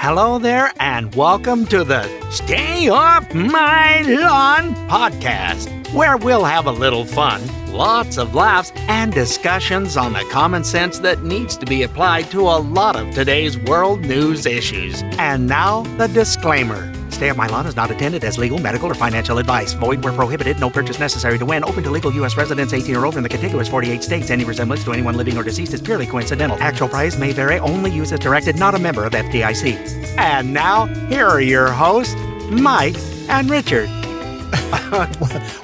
Hello there, and welcome to the Stay Off My Lawn podcast, where we'll have a little fun, lots of laughs, and discussions on the common sense that needs to be applied to a lot of today's world news issues. And now, the disclaimer. Stay Off My Lawn is not intended as legal, medical, or financial advice. Void where prohibited. No purchase necessary to win. Open to legal U.S. residents 18 or older in the contiguous 48 states. Any resemblance to anyone living or deceased is purely coincidental. Actual price may vary. Only use as directed. Not a member of FDIC. And now, here are your hosts, Mike and Richard.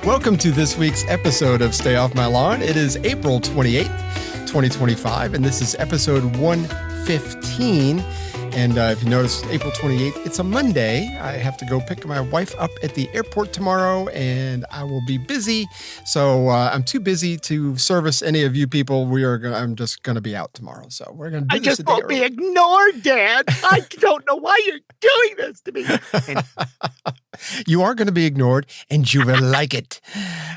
Welcome to this week's episode of Stay Off My Lawn. It is April 28th, 2025, and this is episode 115. And if you notice, April 28th, it's a Monday. I have to go pick my wife up at the airport tomorrow, and I will be busy. So I'm too busy to service any of you people. I'm just going to be out tomorrow. So we're going to do I this just won't be ignored, Dad. I don't know why you're doing this to me. You are going to be ignored, and you will like it.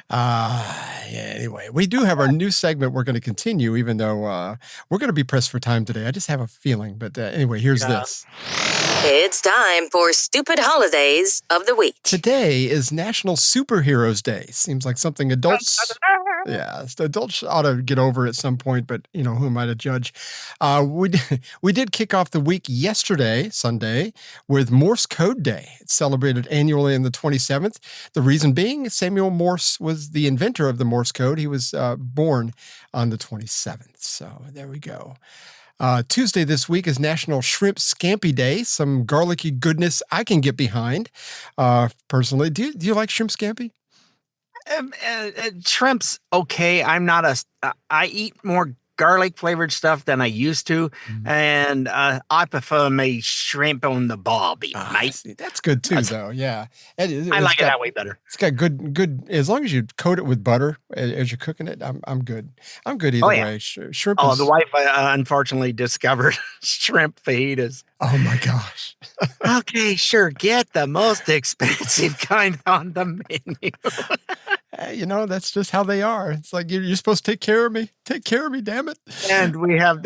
Anyway, we do have our new segment we're going to continue, even though we're going to be pressed for time today. I just have a feeling. But anyway, here's this. It's time for Stupid Holidays of the Week. Today is National Superheroes Day. Seems like something adults ought to get over at some point, but, who am I to judge? We did kick off the week yesterday, Sunday, with Morse Code Day. It's celebrated annually on the 27th. The reason being, Samuel Morse was the inventor of the Morse code. He was born on the 27th. So there we go. Tuesday this week is National Shrimp Scampi Day, some garlicky goodness I can get behind, personally. Do you like shrimp scampi? Shrimp's okay. I eat more garlic flavored stuff than I used to, and I prefer my shrimp on the barbie, mate. That's good too, though. Yeah, I like it that way better. It's got good. As long as you coat it with butter as you're cooking it, I'm good. I'm good either way. Shrimp. The wife unfortunately discovered shrimp fajitas. Oh my gosh. Okay, sure. Get the most expensive kind on the menu. That's just how they are. It's like, you're supposed to take care of me. Take care of me, damn it. And we have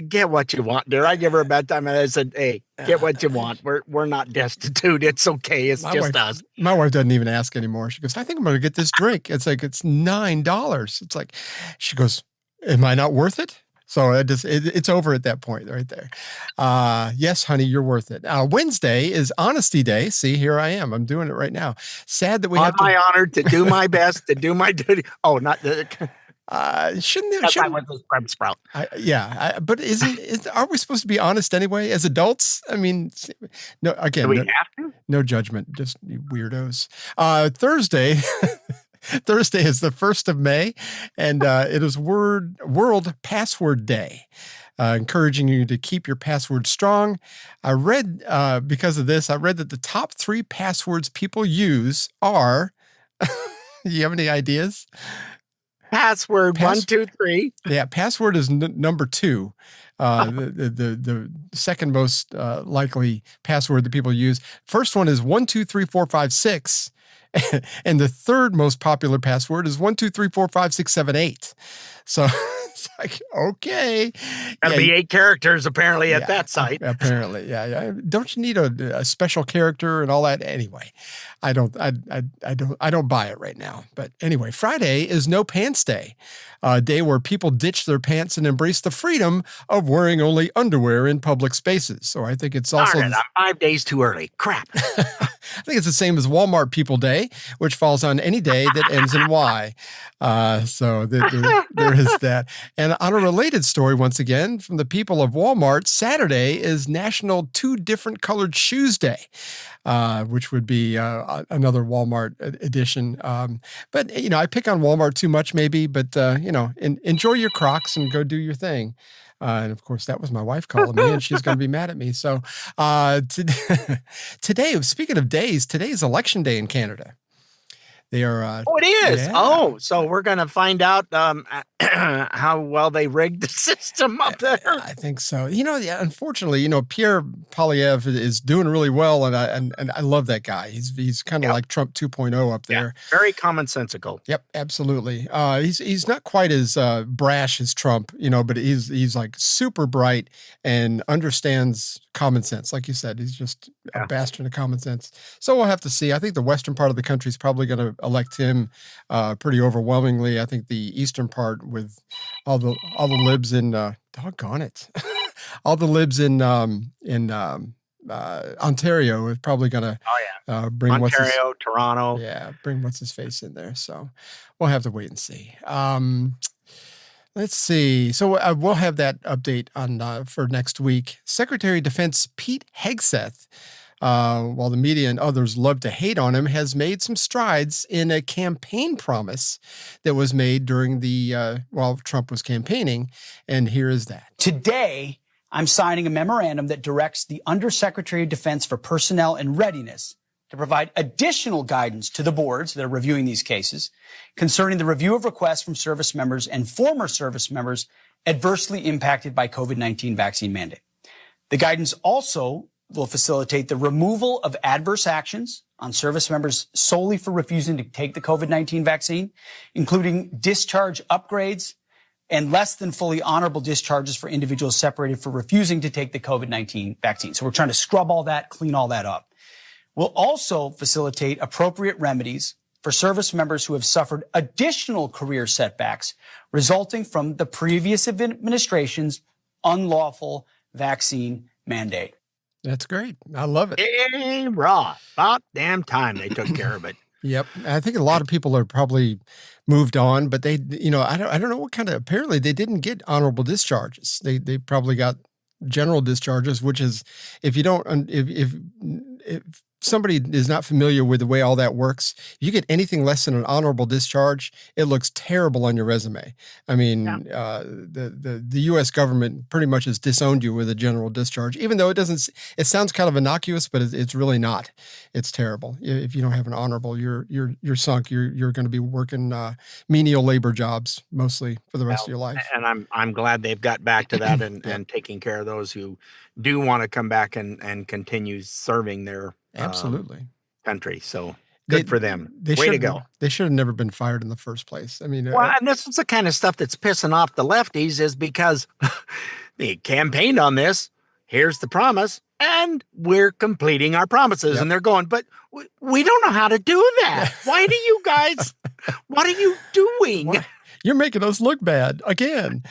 get what you want, dear. I give her a bedtime and I said, hey, get what you want. We're not destitute. It's okay. It's just us. My wife doesn't even ask anymore. She goes, I think I'm going to get this drink. It's like, it's $9. It's like, she goes, am I not worth it? So it's over at that point right there. Yes, honey, you're worth it. Wednesday is Honesty Day. See, here I am. I'm doing it right now. Sad that we have to. My honor to do my best, to do my duty. Oh, not the. Shouldn't it? That's why I went to Crab Sprout. But aren't we supposed to be honest anyway as adults? I mean, no. Again, do we have to? No judgment, just you weirdos. Thursday. Thursday is the 1st of May, and it is World Password Day, encouraging you to keep your password strong. I read, because of this, that the top 3 passwords people use are, you have any ideas? Password 1, 2, 3. Yeah, password is number 2. The second most likely password that people use. First one is 1, 2, 3, 4, 5, 6. And the third most popular password is 1, 2, 3, 4, 5, 6, 7, 8. So it's like, okay. That'll be 8 characters apparently at that site. Apparently, yeah. Don't you need a special character and all that? Anyway, I don't buy it right now. But anyway, Friday is No Pants Day, a day where people ditch their pants and embrace the freedom of wearing only underwear in public spaces. So I think it's also. I'm 5 days too early. Crap. I think it's the same as Walmart People Day, which falls on any day that ends in Y. So there is that. And on a related story, once again, from the people of Walmart, Saturday is National 2 Different Colored Shoes Day, which would be another Walmart edition. But, I pick on Walmart too much maybe, but, enjoy your Crocs and go do your thing. And of course, that was my wife calling me, and she's going to be mad at me. So today, speaking of days, today is Election Day in Canada. They are. Oh, it is. Yeah. Oh, so we're going to find out how well they rigged the system up there. I think so. Yeah, unfortunately, Pierre Poilievre is doing really well, and I love that guy. He's kind of like Trump 2.0 up there. Very commonsensical. Yep, absolutely. He's not quite as brash as Trump, but he's like super bright and understands common sense. Like you said, he's just a bastion of common sense. So we'll have to see. I think the western part of the country is probably going to elect him pretty overwhelmingly. I think the eastern part with all the libs in doggone it, all the libs in Ontario is probably going to bring Ontario, Toronto. Yeah, bring what's his face in there. So we'll have to wait and see. Let's see. So we'll have that update on for next week. Secretary of Defense Pete Hegseth, while the media and others love to hate on him, has made some strides in a campaign promise that was made during while Trump was campaigning. And here is that. Today, I'm signing a memorandum that directs the Undersecretary of Defense for Personnel and Readiness to provide additional guidance to the boards that are reviewing these cases concerning the review of requests from service members and former service members adversely impacted by COVID-19 vaccine mandate. The guidance also will facilitate the removal of adverse actions on service members solely for refusing to take the COVID-19 vaccine, including discharge upgrades and less than fully honorable discharges for individuals separated for refusing to take the COVID-19 vaccine. So we're trying to scrub all that, clean all that up. We'll also facilitate appropriate remedies for service members who have suffered additional career setbacks resulting from the previous administration's unlawful vaccine mandate. That's great. I love it. Hey, raw. About damn time they took care of it. Yep. I think a lot of people are probably moved on, but they, I don't know what kind of, apparently they didn't get honorable discharges. They probably got general discharges, which is, if somebody is not familiar with the way all that works, you get anything less than an honorable discharge, it looks terrible on your resume. I mean, the U.S. government pretty much has disowned you with a general discharge, even though it sounds kind of innocuous, but it's really not. It's terrible. If you don't have an honorable, you're sunk. You're going to be working menial labor jobs mostly for the rest of your life. And I'm glad they've got back to that and taking care of those who do want to come back and continue serving their absolutely country. So good for them. Way to go. They should have never been fired in the first place. I mean, and this is the kind of stuff that's pissing off the lefties, is because they campaigned on this. Here's the promise, and we're completing our promises. Yep. And they're going, but we don't know how to do that. Why do you guys? What are you doing? What? You're making us look bad again.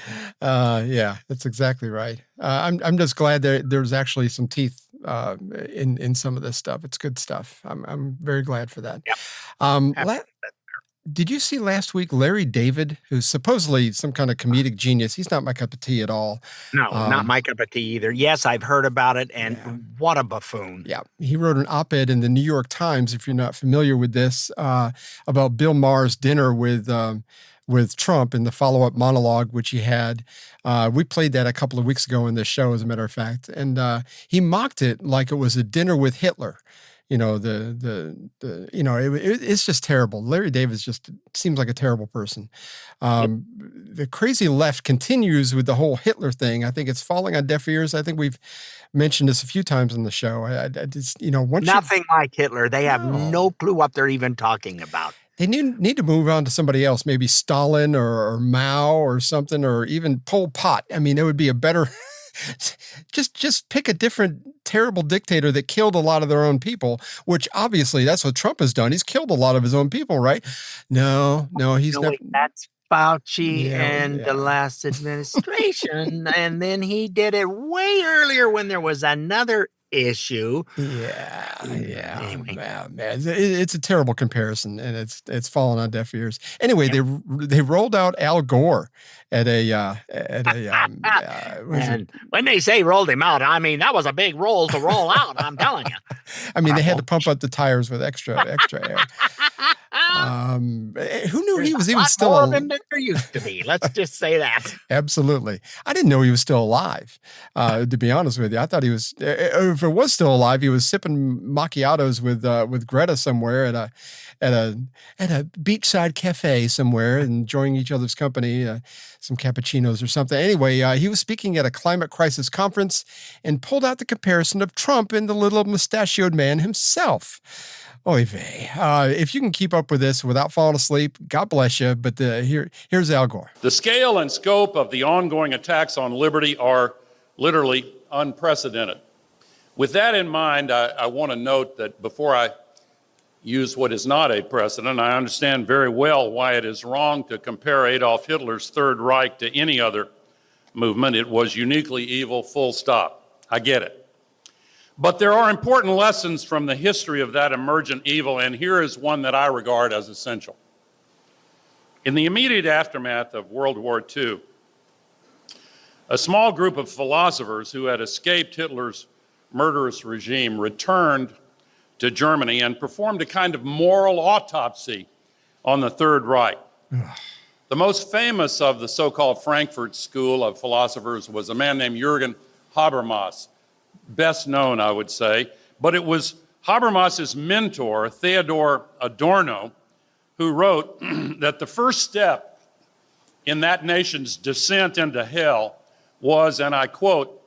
Yeah, that's exactly right. I'm just glad there's actually some teeth in some of this stuff. It's good stuff. I'm very glad for that. Yep. Did you see last week Larry David, who's supposedly some kind of comedic genius? He's not my cup of tea at all. No, not my cup of tea either. Yes, I've heard about it, and what a buffoon. Yeah, he wrote an op-ed in the New York Times, if you're not familiar with this, about Bill Maher's dinner with Trump in the follow-up monologue, which he had. We played that a couple of weeks ago in this show, as a matter of fact. And he mocked it like it was a dinner with Hitler. It's just terrible. Larry Davis just seems like a terrible person. The crazy left continues with the whole Hitler thing. I think it's falling on deaf ears. I think we've mentioned this a few times on the show. Nothing like Hitler. They have no clue what they're even talking about. They need to move on to somebody else, maybe Stalin or Mao or something, or even Pol Pot. I mean, it would be a better just pick a different terrible dictator that killed a lot of their own people, which obviously that's what Trump has done. He's killed a lot of his own people, right? No, he's not. That's Fauci and the last administration. And then he did it way earlier when there was another issue. Anyway. Man, it's a terrible comparison, and it's fallen on deaf ears. Anyway, they rolled out Al Gore at a and when they say rolled him out, I mean that was a big roll to roll out. I'm telling you. I mean, they had to pump up the tires with extra air. Who knew he was a even lot still more alive? than there used to be. Let's just say that. Absolutely. I didn't know he was still alive, to be honest with you. I thought he was, if it was still alive, he was sipping macchiatos with Greta somewhere at a beachside cafe somewhere, enjoying each other's company, some cappuccinos or something. Anyway, he was speaking at a climate crisis conference and pulled out the comparison of Trump and the little mustachioed man himself. Oy vey. If you can keep up with this without falling asleep, God bless you. But here's Al Gore. The scale and scope of the ongoing attacks on liberty are literally unprecedented. With that in mind, I want to note that before I use what is not a precedent, I understand very well why it is wrong to compare Adolf Hitler's Third Reich to any other movement. It was uniquely evil, full stop. I get it. But there are important lessons from the history of that emergent evil, and here is one that I regard as essential. In the immediate aftermath of World War II, a small group of philosophers who had escaped Hitler's murderous regime returned to Germany and performed a kind of moral autopsy on the Third Reich. The most famous of the so-called Frankfurt School of philosophers was a man named Jürgen Habermas, best known, I would say, but it was Habermas's mentor, Theodor Adorno, who wrote that the first step in that nation's descent into hell was, and I quote,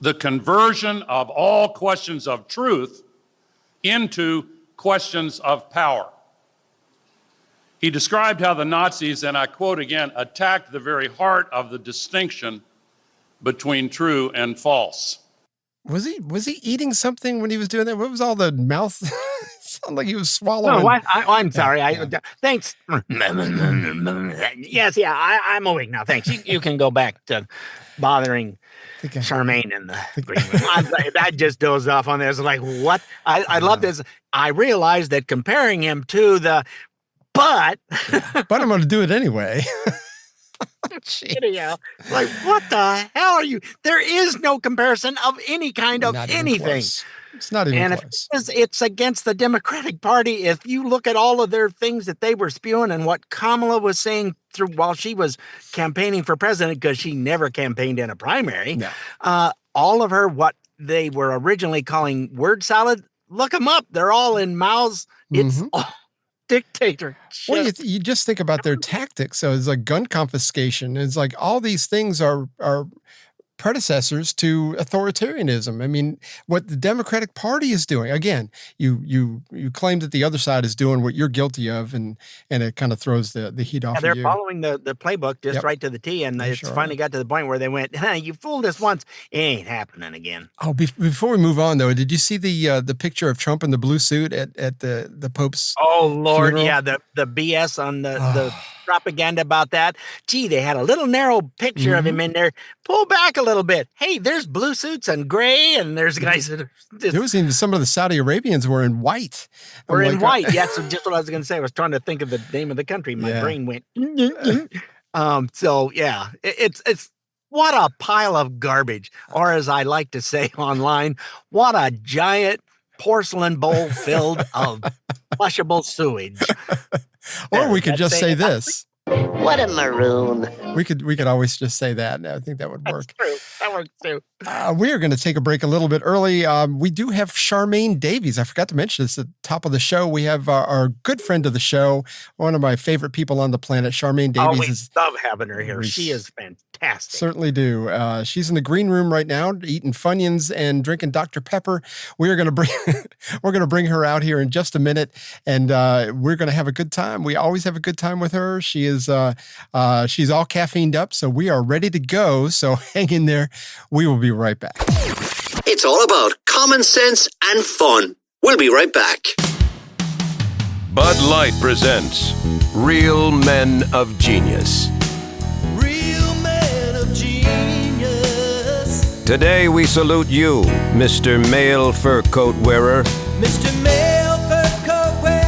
the conversion of all questions of truth into questions of power. He described how the Nazis, and I quote again, attacked the very heart of the distinction between true and false. Was he eating something when he was doing that? What was all the mouth? Sounded like he was swallowing. No, I'm sorry. Thanks. Yes, yeah, I'm awake now. Thanks. You can go back to bothering Charmaine in the green room. I just dozed off on this. Like, what? I love this. I realized that comparing him to but I'm going to do it anyway. Anyhow, like, what the hell are you? There is no comparison of any kind of anything. It's not even close. It's against the Democratic Party. If you look at all of their things that they were spewing and what Kamala was saying while she was campaigning for president, because she never campaigned in a primary, all of her, what they were originally calling word salad, look them up. They're all in Mao's. It's all dictator. Well, you just think about their tactics. So it's like gun confiscation. It's like all these things are predecessors to authoritarianism. I mean, what the Democratic Party is doing, again, you claim that the other side is doing what you're guilty of, and it kind of throws the heat off of you. They're following the playbook just right to the T, and it's finally got to the point where they went, you fooled us once, it ain't happening again. Oh, before we move on, though, did you see the picture of Trump in the blue suit at the Pope's Lord, funeral? Yeah, the BS on the propaganda about that. Gee, they had a little narrow picture of him in there. Pull back a little bit. Hey, there's blue suits and gray, and there's guys that are there was even some of the Saudi Arabians were in white. We're in white. Yeah, so just what I was going to say. I was trying to think of the name of the country. My brain went. So yeah, it's what a pile of garbage, or as I like to say online, what a giant porcelain bowl filled of flushable sewage. Or we could just say this. What a maroon. We could always just say that. I think that would work. That's true. That works too. We are going to take a break a little bit early. We do have Charmaine Davies. I forgot to mention this at the top of the show. We have our good friend of the show, one of my favorite people on the planet, Charmaine Davies. We love having her here. She is fantastic. Certainly do. She's in the green room right now, eating Funyuns and drinking Dr. Pepper. We're going to bring her out here in just a minute, and we're going to have a good time. We always have a good time with her. She is she's all caffeined up, so we are ready to go. So hang in there. We will be right back. It's all about common sense and fun. We'll be right back. Bud Light presents Real Men of Genius. Real Men of Genius. Today we salute you, Mr. Male Fur Coat Wearer. Mr. Male Fur Coat Wearer.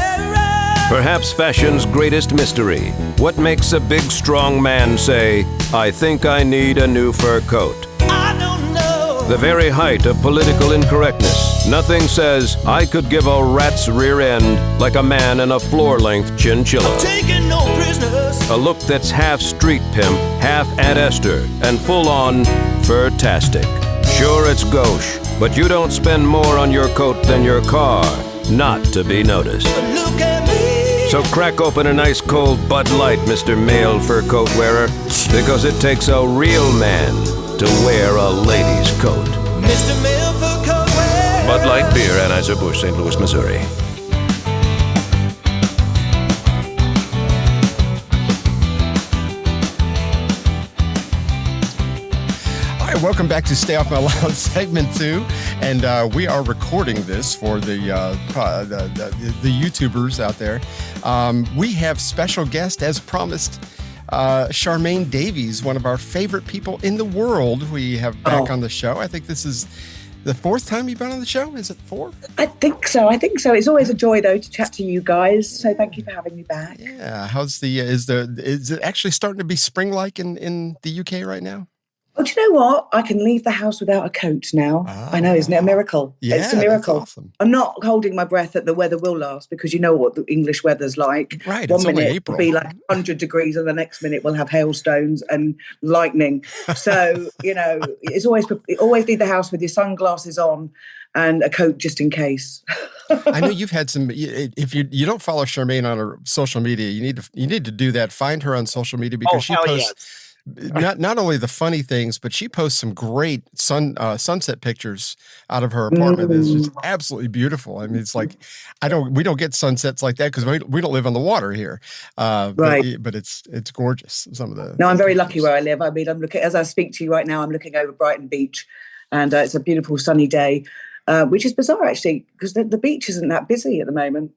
Perhaps fashion's greatest mystery. What makes a big, strong man say, I think I need a new fur coat? I don't know. The very height of political incorrectness. Nothing says, I could give a rat's rear end like a man in a floor-length chinchilla. Taking no prisoners. A look that's half street pimp, half Aunt Esther, and full-on fur-tastic. Sure, it's gauche, but you don't spend more on your coat than your car, not to be noticed. Look at me. So crack open a nice cold Bud Light, Mr. Male Fur Coat Wearer, because it takes a real man to wear a lady's coat. Mr. Male Fur Coat Wearer. Bud Light Beer, Anheuser-Busch, St. Louis, Missouri. Welcome back to Stay Off My Lawn segment 2, and we are recording this for the YouTubers out there. We have special guest, as promised, Charmaine Davies, one of our favorite people in the world. We have back on the show. I think this is the 4th time you've been on the show. Is it 4? I think so. It's always a joy though to chat to you guys. So thank you for having me back. Yeah. How's is it actually starting to be spring-like in the UK right now? Oh, do you know what? I can leave the house without a coat now. I know, isn't it a miracle? Yeah, it's a miracle. That's awesome. I'm not holding my breath that the weather will last because you know what the English weather's like. Right, One it's only minute April. it'll be like 100 degrees and the next minute we'll have hailstones and lightning. So, it's always leave the house with your sunglasses on and a coat just in case. I know you've had some. If you don't follow Charmaine on her social media, you need to do that. Find her on social media because she posts not only the funny things, but she posts some great sunset pictures out of her apartment. It's just absolutely beautiful. I mean, it's like we don't get sunsets like that because we don't live on the water here. Right, but it's gorgeous. Some of the I'm very lucky where I live. I mean, I'm looking as I speak to you right now. I'm looking over Brighton Beach, and it's a beautiful sunny day. Which is bizarre, actually, because the beach isn't that busy at the moment.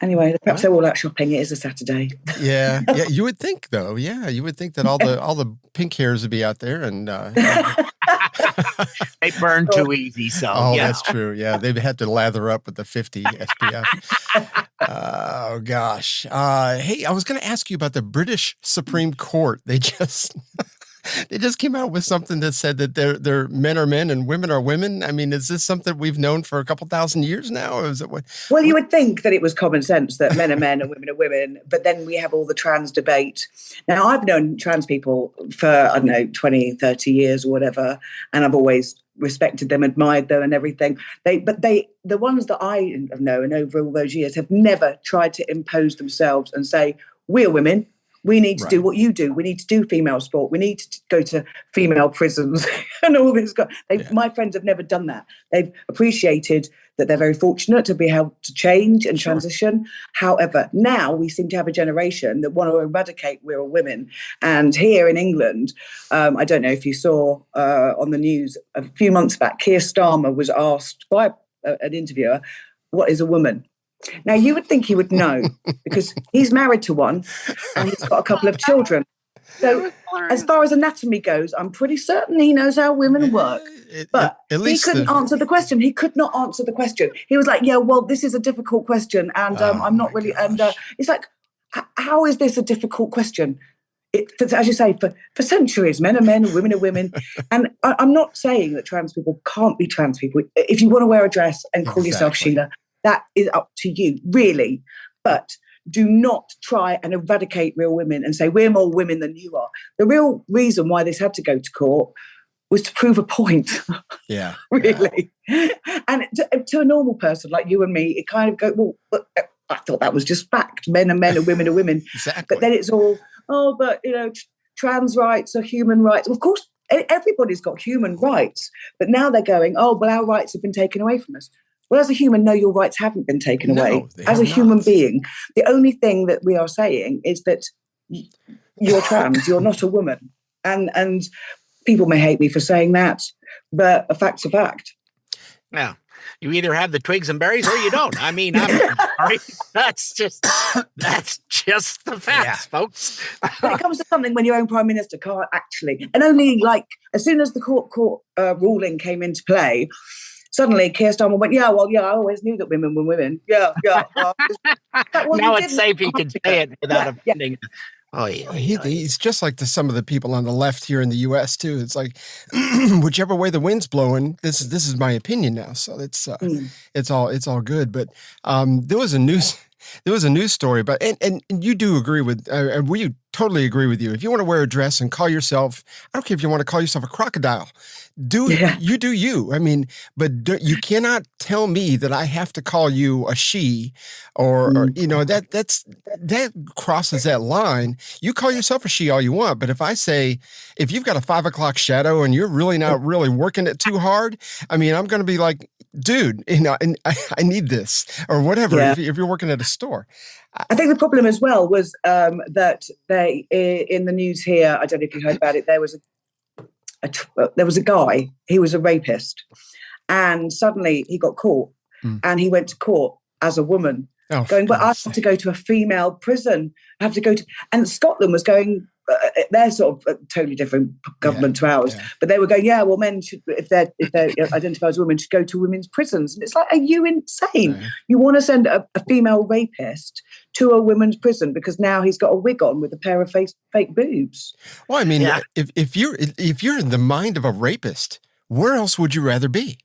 Anyway, perhaps they're all out shopping. It is a Saturday. Yeah. You would think, though. Yeah, you would think that all the pink hairs would be out there, and they burn too easy. So that's true. Yeah, they've had to lather up with the 50 SPF. Oh gosh. Hey, I was going to ask you about the British Supreme Court. They just came out with something that said that they're men are men and women are women. I mean, is this something we've known for a couple thousand years now? Or is it what? Well, you would think that it was common sense that men are men and women are women, but then we have all the trans debate. Now, I've known trans people for, I don't know, 20, 30 years or whatever, and I've always respected them, admired them and everything. The ones that I have known over all those years have never tried to impose themselves and say, we're women. We need to do what you do. We need to do female sport. We need to go to female prisons and all this. My friends have never done that. They've appreciated that they're very fortunate to be able to change and transition. However, now we seem to have a generation that want to eradicate we're all women. And here in England, I don't know if you saw on the news a few months back, Keir Starmer was asked by an interviewer, what is a woman? Now, you would think he would know because he's married to one and he's got a couple of children. So as far as anatomy goes, I'm pretty certain he knows how women work. But he couldn't answer the question. He could not answer the question. He was like, yeah, well, this is a difficult question. And I'm not really. And it's like, how is this a difficult question? As you say, for centuries, men are men and women are women. And I'm not saying that trans people can't be trans people. If you want to wear a dress and call yourself Sheila, that is up to you, really. But do not try and eradicate real women and say, we're more women than you are. The real reason why this had to go to court was to prove a point. Yeah. Really. Yeah. And to a normal person like you and me, it kind of goes, well, I thought that was just fact. Men are men and women are women. Exactly. But then it's all, but, trans rights are human rights. Of course, everybody's got human rights. But now they're going, well, our rights have been taken away from us. Well, as a human, no, your rights haven't been taken away. As a human being, the only thing that we are saying is that you're trans, you're not a woman. And people may hate me for saying that, but a fact's a fact. Yeah. You either have the twigs and berries or you don't. I mean, I'm sorry. That's just the facts, folks. When it comes to something when your own prime minister can't actually, and only as soon as the court ruling came into play, suddenly, Keir Starmer went, I always knew that women were women. Yeah. Well, now it's safe he can say it without offending Oh, yeah. He's just like some of the people on the left here in the U.S. too. It's like whichever way the wind's blowing, this is my opinion now. So it's all good. But there was a news story, but and you do agree with, we totally agree with you. If you want to wear a dress and call yourself, I don't care if you want to call yourself a crocodile, you do you. I mean, but you cannot tell me that I have to call you a she, or that crosses that line. You call yourself a she all you want, but if you've got a 5 o'clock shadow and you're really not really working it too hard, I mean, I'm going to be like, dude, and I need this or whatever. Yeah. If you're working at a store. I think the problem as well was that they, in the news here, I don't know if you heard about it, there was a guy, he was a rapist, and suddenly he got caught and he went to court as a woman, going, but I have to go to a female prison. I have to go to, and Scotland was going, they're sort of a totally different government to ours, but they were going, well, men should, if they're identified as women, should go to women's prisons. And it's like, are you insane? You want to send a female rapist to a women's prison because now he's got a wig on with a pair of fake boobs? Well, I mean, if you're in the mind of a rapist, where else would you rather be?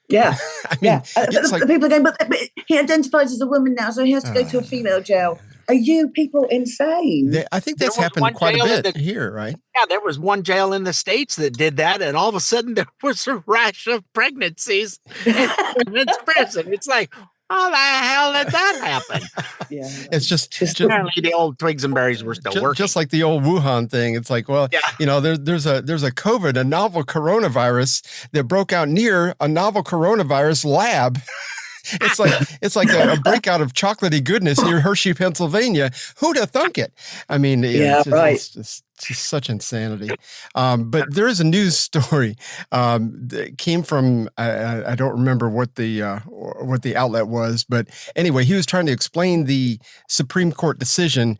Yeah, I mean, the people are going, but he identifies as a woman now, so he has to go to a female jail. Are you people insane? I think that's happened quite a bit here, right? Yeah, there was one jail in the States that did that, and all of a sudden there was a rash of pregnancies in women's prison. It's like, how the hell did that happen? Yeah, it's just apparently the old twigs and berries were still working. Just like the old Wuhan thing. It's like, well, there's a COVID, a novel coronavirus that broke out near a novel coronavirus lab. It's like a breakout of chocolatey goodness near Hershey, Pennsylvania. Who'd have thunk it? I mean, it's just such insanity. But there is a news story that came from I don't remember what the outlet was, but anyway, he was trying to explain the Supreme Court decision,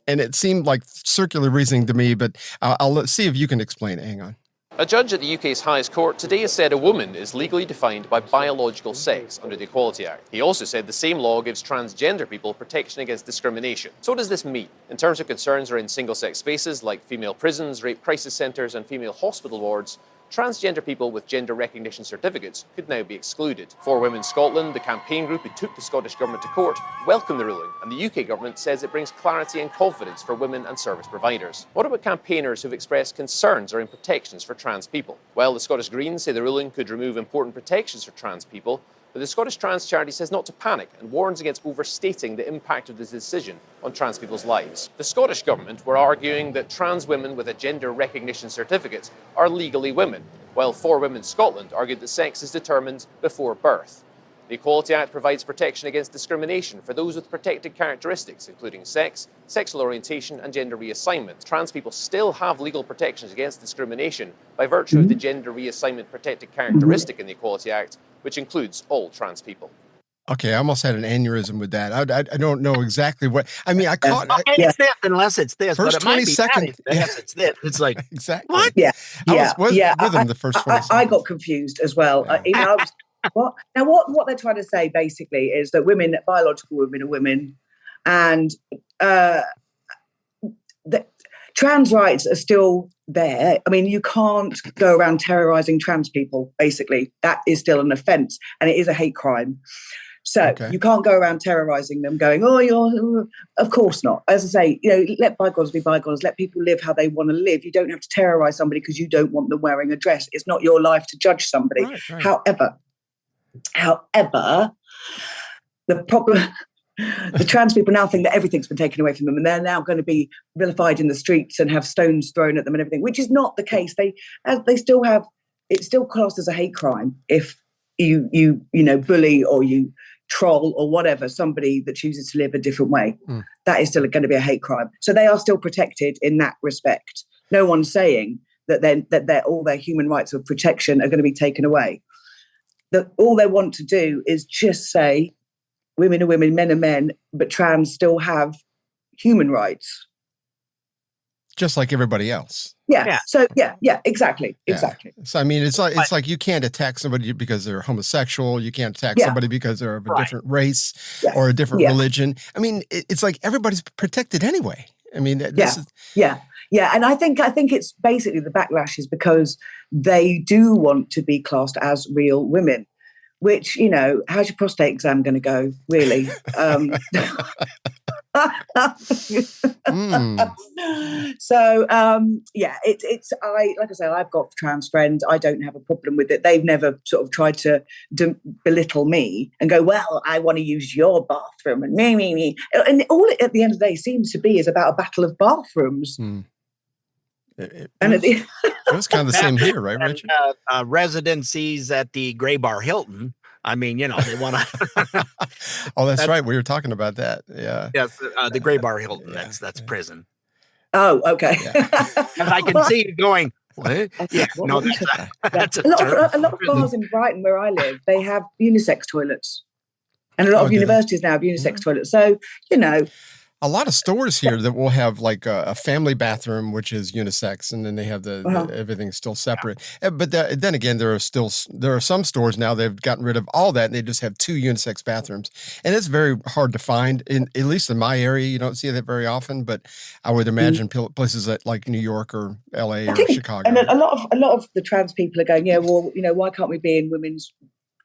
and it seemed like circular reasoning to me. But I'll see if you can explain it. Hang on. A judge at the UK's highest court today has said a woman is legally defined by biological sex under the Equality Act. He also said the same law gives transgender people protection against discrimination. So what does this mean? In terms of concerns around single-sex spaces like female prisons, rape crisis centres and female hospital wards, transgender people with gender recognition certificates could now be excluded. For Women Scotland, the campaign group who took the Scottish Government to court, welcomed the ruling, and the UK Government says it brings clarity and confidence for women and service providers. What about campaigners who've expressed concerns around protections for trans people? Well, the Scottish Greens say the ruling could remove important protections for trans people, but the Scottish Trans Charity says not to panic and warns against overstating the impact of this decision on trans people's lives. The Scottish Government were arguing that trans women with a gender recognition certificate are legally women, while For Women Scotland argued that sex is determined before birth. The Equality Act provides protection against discrimination for those with protected characteristics, including sex, sexual orientation and gender reassignment. Trans people still have legal protections against discrimination by virtue of the gender reassignment protected characteristic in the Equality Act, which includes all trans people. Okay, I almost had an aneurysm with that. I don't know exactly what. I mean, I caught. It's this unless it's this. First but it 20 might be seconds. It's this. It's like exactly. What? Yeah, I was with him the first 20 seconds. I got confused as well. Yeah. What they're trying to say basically is that biological women are women, and the trans rights are still there. I mean, you can't go around terrorizing trans people. Basically, that is still an offence, and it is a hate crime. So you can't go around terrorizing them, going, of course not. As I say, let bygones be bygones. Let people live how they want to live. You don't have to terrorize somebody because you don't want them wearing a dress. It's not your life to judge somebody. Right. However, the problem, the trans people now think that everything's been taken away from them and they're now going to be vilified in the streets and have stones thrown at them and everything, which is not the case. They still have, it's still classed as a hate crime if you bully or you troll or whatever somebody that chooses to live a different way. That is still going to be a hate crime. So they are still protected in that respect. No one's saying that all their human rights of protection are going to be taken away. That all they want to do is just say women are women, men are men, but trans still have human rights. Just like everybody else. Yeah. So exactly. So I mean, it's like you can't attack somebody because they're homosexual. You can't attack somebody because they're of a different race or a different religion. I mean, it's like everybody's protected anyway. I mean, this is... Yeah. And I think it's basically the backlash is because they do want to be classed as real women, which, you know, how's your prostate exam going to go, really? So it's like I say, I've got trans friends. I don't have a problem with it. They've never sort of tried to belittle me and go, well, I want to use your bathroom and me. And all it at the end of the day seems to be is about a battle of bathrooms. It was kind of the same here, right, Richard? Residencies at the Gray Bar Hilton. I mean, you know, they want to. Oh, that's right. We were talking about that. Yeah. Yes, the Gray Bar Hilton. That's prison. Oh, okay. And I can see you going, what? Yeah, no, that's a lot of bars in Brighton where I live, they have unisex toilets. And a lot of universities now have unisex toilets. So, you know. A lot of stores here that will have like a family bathroom, which is unisex, and then they have the everything's still separate. But then again, there are some stores now they've gotten rid of all that, and they just have 2 unisex bathrooms, and it's very hard to find. At least in my area, you don't see that very often. But I would imagine places like New York or LA or Chicago. And a lot of the trans people are going, yeah, well, you know, why can't we be in women's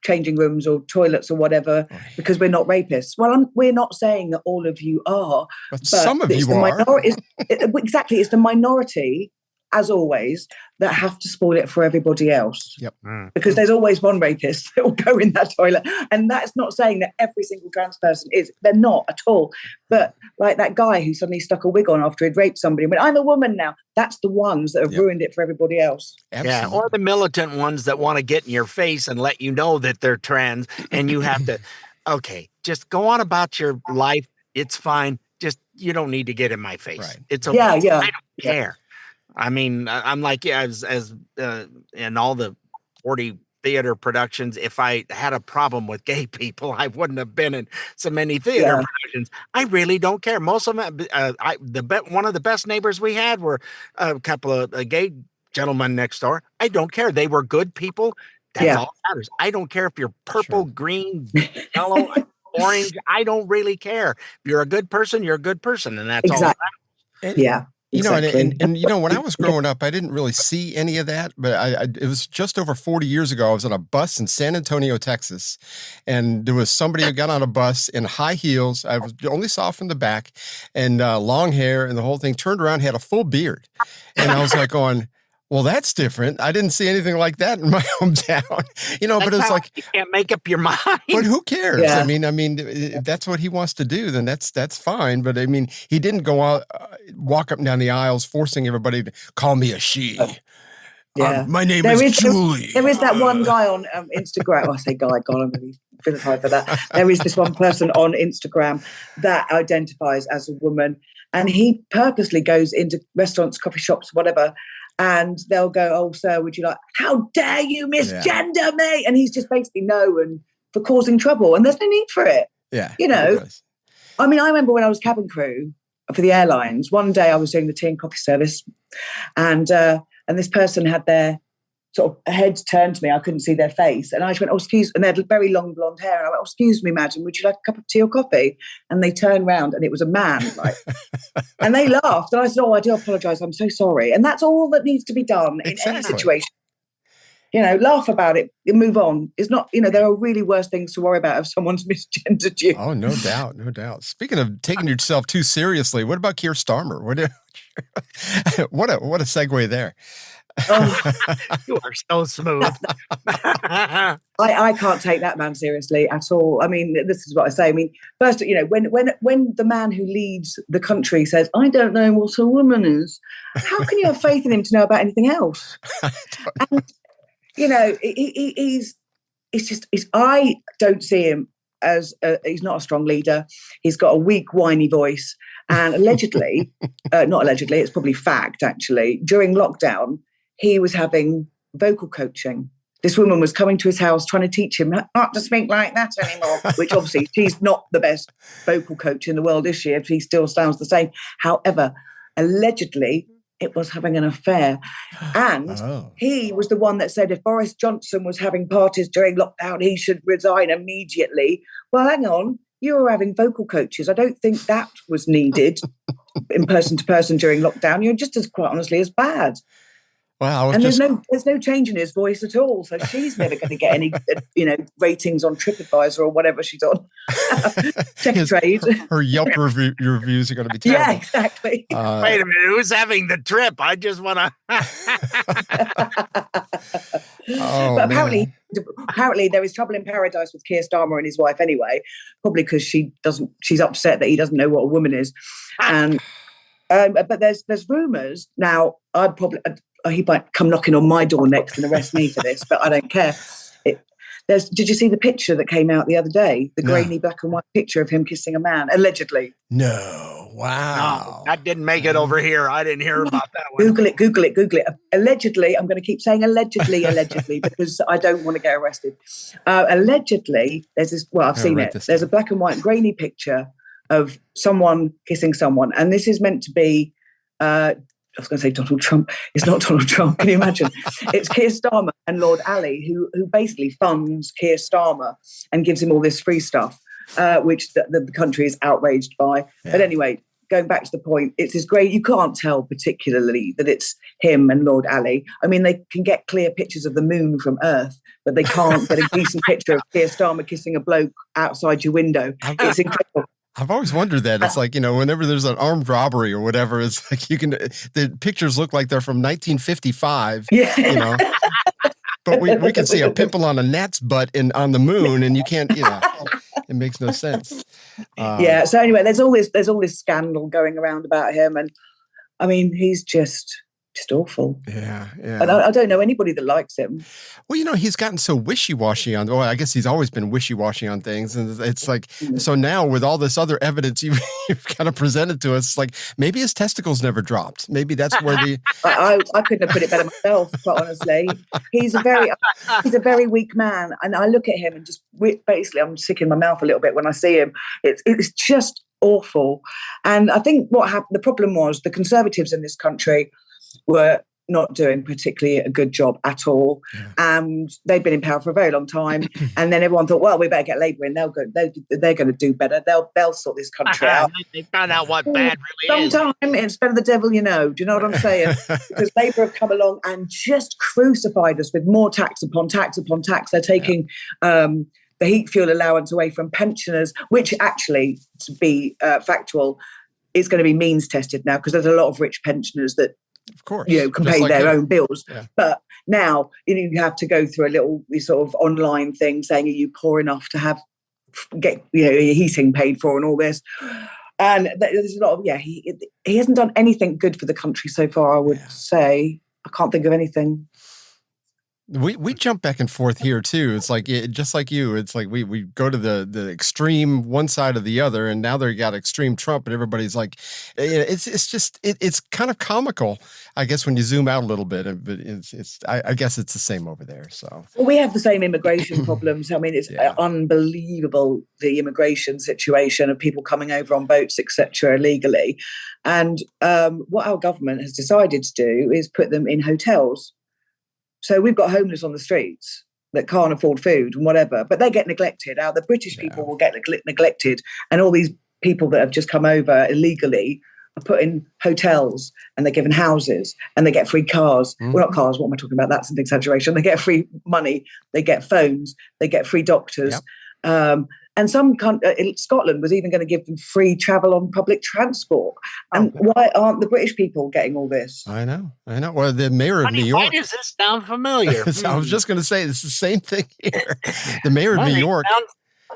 changing rooms or toilets or whatever because we're not rapists? Well, we're not saying that all of you are, but some of you are. Exactly, it's the minority, as always, that have to spoil it for everybody else. Yep. Because there's always one rapist that will go in that toilet, and that's not saying that every single trans person is. They're not at all. But like that guy who suddenly stuck a wig on after he'd raped somebody and went, "I'm a woman now." That's the ones that have ruined it for everybody else. Absolutely. Yeah, or the militant ones that want to get in your face and let you know that they're trans, and you have to, okay, just go on about your life. It's fine. Just you don't need to get in my face. Right. It's okay. Yeah. I don't care. I mean, I'm like, as in all the 40 theater productions, if I had a problem with gay people, I wouldn't have been in so many theater productions. I really don't care. Most of them, one of the best neighbors we had were a couple of gay gentlemen next door. I don't care. They were good people. That's all that matters. I don't care if you're purple, green, yellow, orange. I don't really care. If you're a good person, you're a good person. And that's all that matters. Yeah. You know, exactly. and you know, when I was growing up, I didn't really see any of that, but it was just over 40 years ago. I was on a bus in San Antonio, Texas, and there was somebody who got on a bus in high heels. I only saw from the back, and long hair, and the whole thing. Turned around, had a full beard, and I was like, going, well, that's different. I didn't see anything like that in my hometown, you know. But it's like you can't make up your mind. But who cares? Yeah. I mean, if that's what he wants to do, then that's fine. But I mean, he didn't go out, walk up and down the aisles, forcing everybody to call me a she. Yeah, my name is Julie. There is that one guy on Instagram. I say guy, God, I'm really vilified for that. There is this one person on Instagram that identifies as a woman, and he purposely goes into restaurants, coffee shops, whatever. And they'll go, "Oh, sir, would you like? How dare you misgender me?" And he's just basically known for causing trouble, and there's no need for it. Yeah, you know. I mean, I remember when I was cabin crew for the airlines. One day, I was doing the tea and coffee service, and this person had their sort of heads turned to me. I couldn't see their face, and I just went, "Oh, excuse," and they had very long blonde hair. And I went, "Oh, excuse me, madam, would you like a cup of tea or coffee?" And they turned round, and it was a man, like, and they laughed. And I said, "Oh, I do apologise. I'm so sorry." And that's all that needs to be done in any situation. You know, laugh about it and move on. It's not, you know, there are really worse things to worry about if someone's misgendered you. Oh, no doubt, no doubt. Speaking of taking yourself too seriously, what about Keir Starmer? What a segue there. Oh, you are so smooth. I can't take that man seriously at all. I mean, this is what I say. I mean, first, you know, when the man who leads the country says, "I don't know what a woman is," how can you have faith in him to know about anything else? And, you know, I don't see him as he's not a strong leader. He's got a weak, whiny voice, and allegedly, not allegedly, it's probably fact actually. During lockdown, he was having vocal coaching. This woman was coming to his house trying to teach him not to speak like that anymore, which obviously she's not the best vocal coach in the world, is she? If he still sounds the same. However, allegedly, it was having an affair. And he was the one that said if Boris Johnson was having parties during lockdown, he should resign immediately. Well, hang on. You were having vocal coaches. I don't think that was needed. in person to person during lockdown, you're just as quite honestly as bad. Wow, and there's no change in his voice at all. So she's never going to get any, ratings on TripAdvisor or whatever she's on. Check trade. Her Yelp reviews are going to be terrible. Yeah, exactly. Wait a minute, who's having the trip? I just want to. But apparently there is trouble in paradise with Keir Starmer and his wife anyway. Probably because she's upset that he doesn't know what a woman is, and but there's rumours now. He might come knocking on my door next and arrest me for this, but I don't care. Did you see the picture that came out the other day? The grainy black and white picture of him kissing a man, allegedly. No. Wow. No, that didn't make it over here. I didn't hear about that one. Google it. Allegedly, I'm going to keep saying allegedly, because I don't want to get arrested. Allegedly, there's this, I've seen it. There's a black and white grainy picture of someone kissing someone. And this is meant to be, I was going to say Donald Trump. It's not Donald Trump. Can you imagine? It's Keir Starmer and Lord Ali, who basically funds Keir Starmer and gives him all this free stuff, which the country is outraged by. Yeah. But anyway, going back to the point, it's this great. You can't tell particularly that it's him and Lord Ali. I mean, they can get clear pictures of the moon from Earth, but they can't get a decent picture of Keir Starmer kissing a bloke outside your window. It's incredible. I've always wondered that. It's like, whenever there's an armed robbery or whatever, it's like the pictures look like they're from 1955, but we can see a pimple on a gnat's butt on the moon, and you can't, it makes no sense. So anyway, there's all this scandal going around about him. And I mean, he's just awful. Yeah. And I don't know anybody that likes him. Well, he's gotten so wishy-washy on, I guess he's always been wishy-washy on things. And it's like, so now with all this other evidence you've kind of presented to us, it's like, maybe his testicles never dropped. Maybe that's where I couldn't have put it better myself, quite honestly. He's a very weak man. And I look at him and just, basically, I'm sick in my mouth a little bit when I see him. It's just awful. And I think what happened, the problem was the Conservatives in this country were not doing particularly a good job at all. Yeah. And they've been in power for a very long time. And then everyone thought, well, we better get Labour in. They're going to do better. They'll sort this country out. They found out what bad really is. Sometimes it's better the devil you know. Do you know what I'm saying? Because Labour have come along and just crucified us with more tax upon tax upon tax. They're taking the heat fuel allowance away from pensioners, which actually, to be factual, is going to be means tested now, because there's a lot of rich pensioners that, of course, can pay their own bills. Yeah. But now you have to go through a little sort of online thing saying, are you poor enough to get your heating paid for and all this? And there's a lot of, he hasn't done anything good for the country so far, I would say. I can't think of anything. We jump back and forth here too. It's like, just like you, it's like we go to the extreme one side or the other, and now they got extreme Trump, and everybody's like, it's kind of comical, I guess, when you zoom out a little bit. But I guess it's the same over there. So we have the same immigration problems. I mean, it's unbelievable, the immigration situation of people coming over on boats, etc., illegally. And what our government has decided to do is put them in hotels. So we've got homeless on the streets that can't afford food and whatever, but they get neglected. Now the British people will get neglected, and all these people that have just come over illegally are put in hotels, and they're given houses, and they get free cars. Mm-hmm. Well, not cars, what am I talking about? That's an exaggeration. They get free money, they get phones, they get free doctors. Yep. And Scotland was even going to give them free travel on public transport. And why aren't the British people getting all this? I know. Well, the mayor of New York. Why does this sound familiar? I was just going to say, it's the same thing here. The mayor of New York.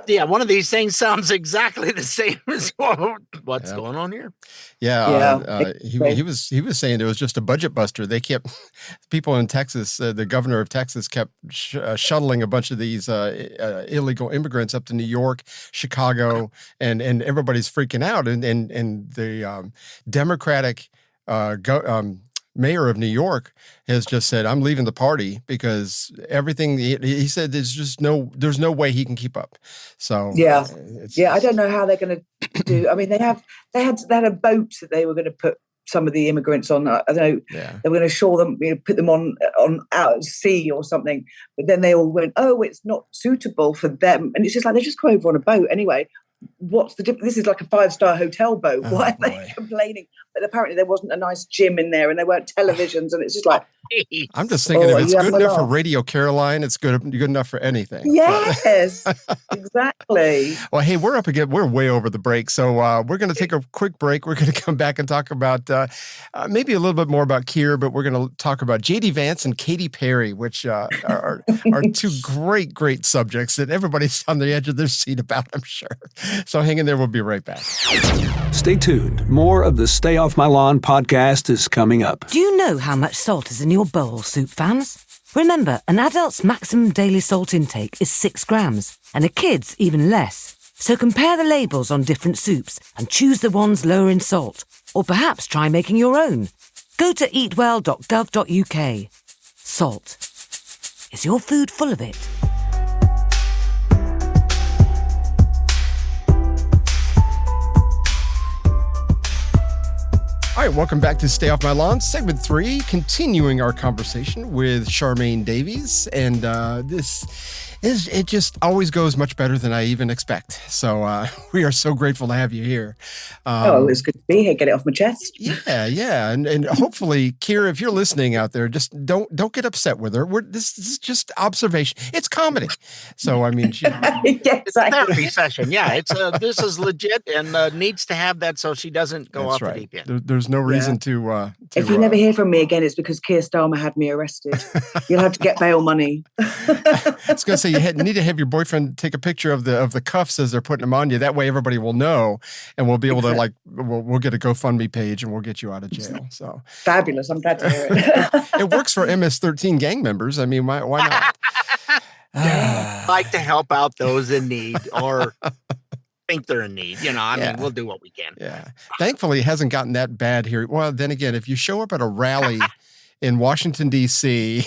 One of these things sounds exactly the same as what's going on here. He was saying it was just a budget buster. They kept people in Texas. The governor of Texas kept shuttling a bunch of these illegal immigrants up to New York, Chicago, and everybody's freaking out. And the Democratic mayor of New York has just said, I'm leaving the party, because everything he said, there's no way he can keep up. So I don't know how they're going to do. I mean, they had a boat that they were going to put some of the immigrants on. I don't know. Yeah. They were going to shore them, put them on out at sea or something. But then they all went, oh, it's not suitable for them. And it's just like, they just come over on a boat anyway. what's the difference? This is like a 5-star hotel boat. Oh, Why are boy. they complaining? But apparently there wasn't a nice gym in there and there weren't televisions. And it's just like, I'm just thinking if it's you good have a enough for laugh. Radio Caroline, it's good enough for anything. Yes, exactly. Well, hey, we're up again. We're way over the break. So we're going to take a quick break. We're going to come back and talk about maybe a little bit more about Keir, but we're going to talk about J.D. Vance and Katy Perry, which are two great subjects that everybody's on the edge of their seat about, I'm sure. So hang in there. We'll be right back. Stay tuned. More of the Stay Off My Lawn podcast is coming up. Do you know how much salt is in your bowl, soup fans? Remember, an adult's maximum daily salt intake is 6 grams, and a kid's even less. So compare the labels on different soups and choose the ones lower in salt, or perhaps try making your own. Go to eatwell.gov.uk. Salt. Is your food full of it? All right, welcome back to Stay Off My Lawn, segment 3, continuing our conversation with Charmaine Davies. And it just always goes much better than I even expect. So we are so grateful to have you here. It's good to be here. Get it off my chest. Yeah. And hopefully, Keir, if you're listening out there, just don't get upset with her. This is just observation. It's comedy. So, I mean, It's a therapy session. Yeah, this is legit and needs to have that so she doesn't go off the deep end. There's no reason to if you never hear from me again, it's because Keir Starmer had me arrested. You'll have to get bail money. I was going to say, you need to have your boyfriend take a picture of the cuffs as they're putting them on you. That way everybody will know, and we'll be able to we'll get a GoFundMe page and we'll get you out of jail. So fabulous. I'm glad to hear it. It works for MS-13 gang members. I mean, why not? I'd like to help out those in need or think they're in need. I mean, we'll do what we can. Yeah. Thankfully, it hasn't gotten that bad here. Well, then again, if you show up at a rally in Washington, D.C.,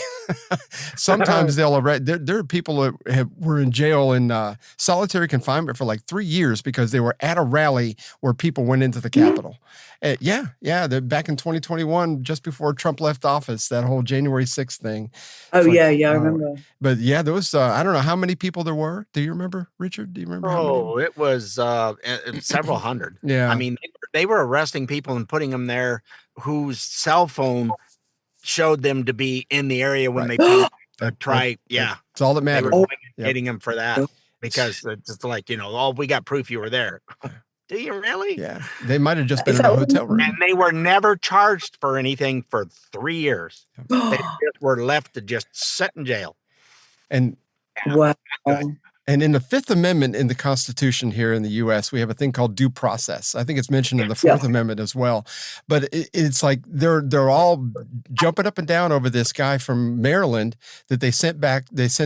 sometimes they'll arrest. There are people that were in jail in solitary confinement for like 3 years because they were at a rally where people went into the Capitol. Back in 2021, just before Trump left office, that whole January 6th thing. I remember. But yeah, those, I don't know how many people there were. Do you remember, Richard? Do you remember? It was several hundred. Yeah. I mean, they were arresting people and putting them there whose cell phone showed them to be in the area when they try. Yeah. It's all that matters. They were hitting them for that because it's just like, we got proof you were there. Do you really? Yeah. They might have just been in a hotel room. And they were never charged for anything for 3 years. They just were left to just sit in jail. And wow. And in the Fifth Amendment in the Constitution here in the U.S., we have a thing called due process. I think it's mentioned in the Fourth Amendment as well. But it's like they're all jumping up and down over this guy from Maryland that they sent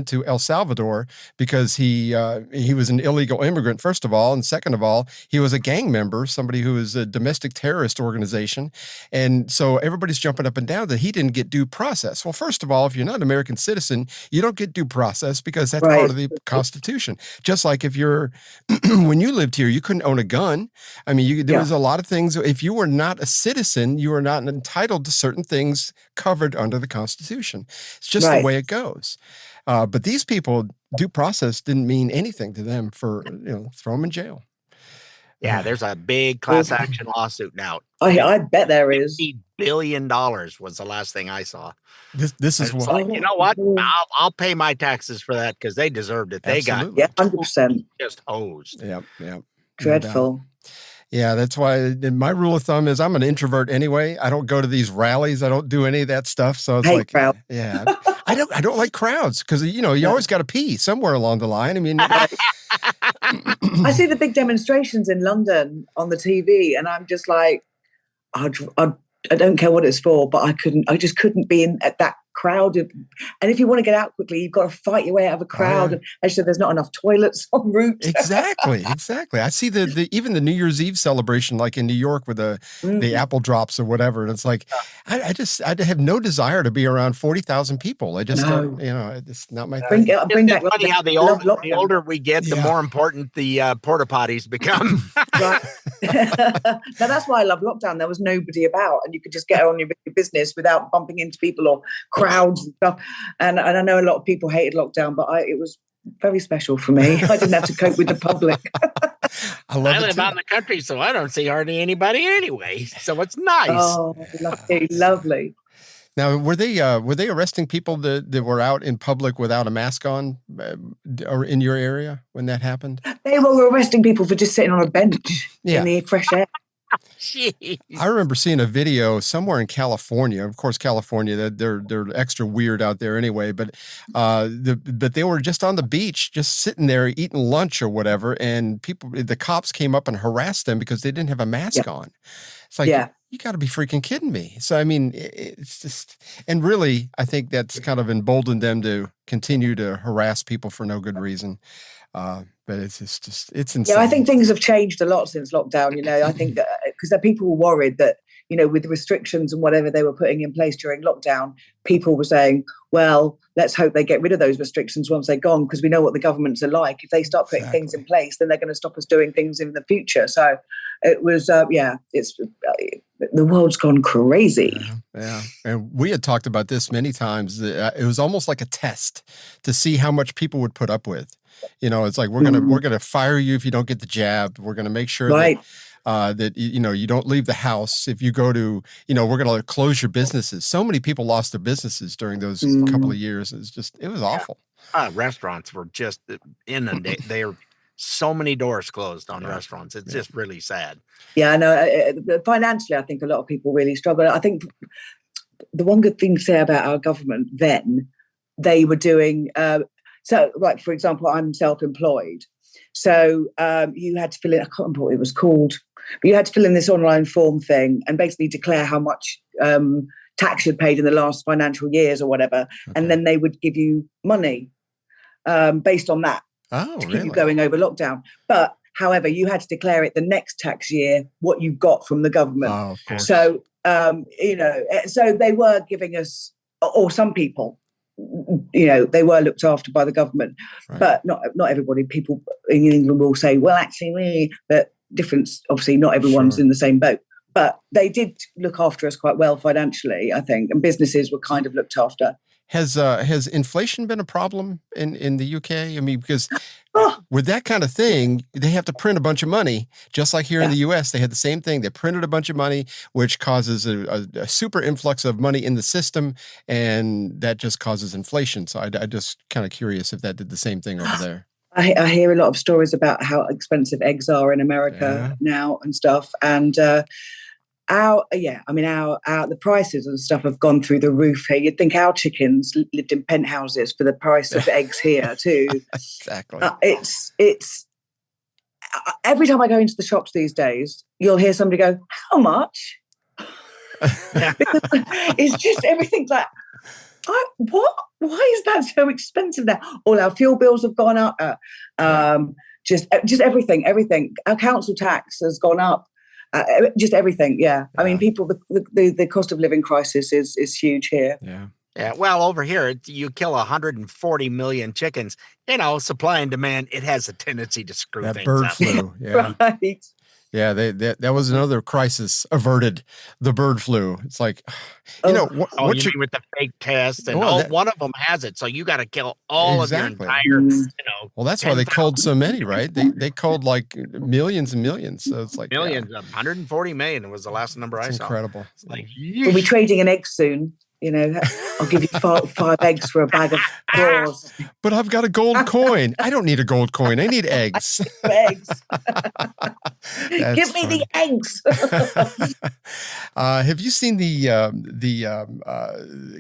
to El Salvador because he was an illegal immigrant, first of all, and second of all, he was a gang member, somebody who was a domestic terrorist organization. And so everybody's jumping up and down that he didn't get due process. Well, first of all, if you're not an American citizen, you don't get due process because that's part of the Constitution. Just like if you're, when you lived here, you couldn't own a gun. I mean, there was a lot of things. If you were not a citizen, you were not entitled to certain things covered under the Constitution. It's just the way it goes. But these people, due process didn't mean anything to them for, throw them in jail. Yeah, there's a big class action lawsuit now. I bet there is. $50 billion was the last thing I saw. This is what, like, you know what? I'll pay my taxes for that because they deserved it. Absolutely. They got 100%. just hosed. Yep. Dreadful. Yeah, that's why my rule of thumb is I'm an introvert anyway. I don't go to these rallies. I don't do any of that stuff. So it's crowd. Yeah, I don't like crowds because you always got to pee somewhere along the line. I mean, I see the big demonstrations in London on the TV, and I'm just like, I don't care what it's for, but I just couldn't be in at that crowd. And if you want to get out quickly, you've got to fight your way out of a crowd. And actually, there's not enough toilets en route. Exactly. I see even the New Year's Eve celebration, like in New York with the apple drops or whatever. And it's like, I have no desire to be around 40,000 people. I just don't, it's not my thing. It's funny how the older we get, the more important the porta potties become. Right. Now that's why I love lockdown. There was nobody about, and you could just get on your business without bumping into people or crowds and stuff. And I know a lot of people hated lockdown, but it was very special for me. I didn't have to cope with the public. I love I it live too. out in the country, so I don't see hardly anybody anyway. So it's nice. Oh, lovely. Now, were they arresting people that were out in public without a mask on, or in your area when that happened? They were arresting people for just sitting on a bench in the fresh air. Jeez. I remember seeing a video somewhere in California. Of course, California, they're extra weird out there anyway. But but they were just on the beach, just sitting there eating lunch or whatever, and the cops came up and harassed them because they didn't have a mask on. It's like, you got to be freaking kidding me. So, I mean, it's just, and really, I think that's kind of emboldened them to continue to harass people for no good reason. But it's insane. Yeah, I think things have changed a lot since lockdown. I think that because people were worried that, with the restrictions and whatever they were putting in place during lockdown, people were saying, well, let's hope they get rid of those restrictions once they're gone, because we know what the governments are like. If they start putting things in place, then they're going to stop us doing things in the future. So it was, it's the world's gone crazy. Yeah. And we had talked about this many times. It was almost like a test to see how much people would put up with. It's like, we're gonna fire you if you don't get the jab. We're gonna make sure that you don't leave the house. If you go to, we're gonna close your businesses. So many people lost their businesses during those couple of years. It was awful. Restaurants were just inundated. There are so many doors closed on restaurants. It's just really sad. Yeah, I know. Financially, I think a lot of people really struggle. I think the one good thing to say about our government then, they were doing. So, like, for example, I'm self-employed. So you had to fill in, I can't remember what it was called, but you had to fill in this online form thing and basically declare how much tax you'd paid in the last financial years or whatever. Okay. And then they would give you money based on that to keep you going over lockdown. But, however, you had to declare it the next tax year, what you got from the government. Oh, of course. So, so they were giving us, or some people, they were looked after by the government, but not everybody. People in England will say, well, actually, but difference, obviously, not everyone's in the same boat. But they did look after us quite well financially, I think, and businesses were kind of looked after. Has inflation been a problem in the UK? I mean, because with that kind of thing, they have to print a bunch of money, just like here in the US. They had the same thing. They printed a bunch of money, which causes a super influx of money in the system, and that just causes inflation. So I'm just kind of curious if that did the same thing over there. I hear a lot of stories about how expensive eggs are in America now and stuff, and the prices and stuff have gone through the roof here. You'd think our chickens lived in penthouses for the price of eggs here too. Exactly. It's every time I go into the shops these days, you'll hear somebody go, "How much?" It's just everything's like, what? Why is that so expensive now? All our fuel bills have gone up. Just everything. Our council tax has gone up. Just everything, I mean, people, the cost of living crisis is huge here. Yeah. Well, over here, you kill 140 million chickens. Supply and demand, it has a tendency to screw things bird up. flu, Right. Yeah, that was another crisis averted. The bird flu. It's like, what you you mean with the fake test, and one of them has it, so you got to kill all of your entire. Well, that's why they culled so many, right? They culled like millions and millions. So it's like millions. 140 million was the last number I saw. Incredible. It's like, we'll be trading an egg soon. I'll give you five eggs for a bag of claws. But I've got a gold coin. I don't need a gold coin. I need eggs. Eggs. Give me the eggs. Have you seen the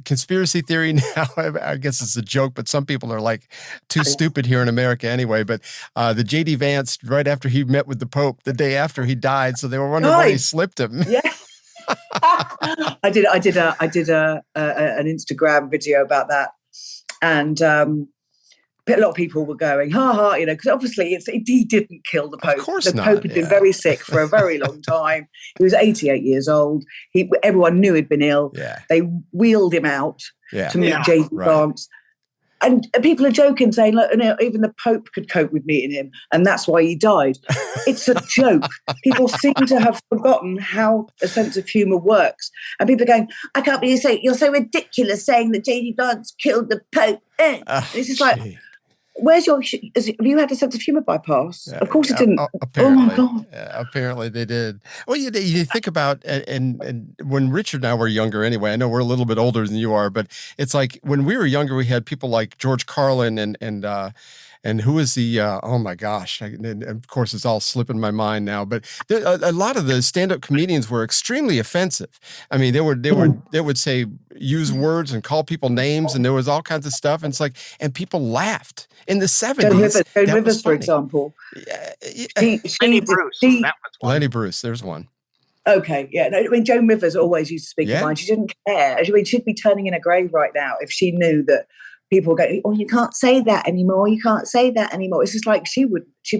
conspiracy theory now? I guess it's a joke, but some people are like too stupid here in America anyway. But the J.D. Vance, right after he met with the Pope, the day after he died, so they were wondering why he slipped him. Yeah. I did an Instagram video about that, and a lot of people were going, "Ha ha," because obviously he didn't kill the Pope. Of course the not. Pope had been very sick for a very long time. He was 88 years old. Everyone knew he'd been ill. Yeah. They wheeled him out to meet J.D. Vance. And people are joking, saying, look, even the Pope could cope with meeting him, and that's why he died. It's a joke. People seem to have forgotten how a sense of humour works. And people are going, I can't believe you're so ridiculous saying that J.D. Vance killed the Pope. It's just like, Where's your? Have you had a sense of humor bypass? Yeah, Of course it didn't. apparently. Oh my God. Apparently they did. Well, you think about, and when Richard and I were younger anyway, I know we're a little bit older than you are, but it's like when we were younger, we had people like George Carlin and who is the, oh my gosh, and of course it's all slipping my mind now, but a lot of the stand-up comedians were extremely offensive. I mean, they would say, use words and call people names, and there was all kinds of stuff. And it's like, and people laughed in the 70s. Joan Rivers, for example. Lenny Bruce. That was one. Lenny Bruce, there's one. Okay, yeah. No, I mean, Joan Rivers always used to speak her mind. She didn't care. I mean, she'd be turning in a grave right now if she knew that people go, oh, you can't say that anymore. You can't say that anymore. It's just like she'd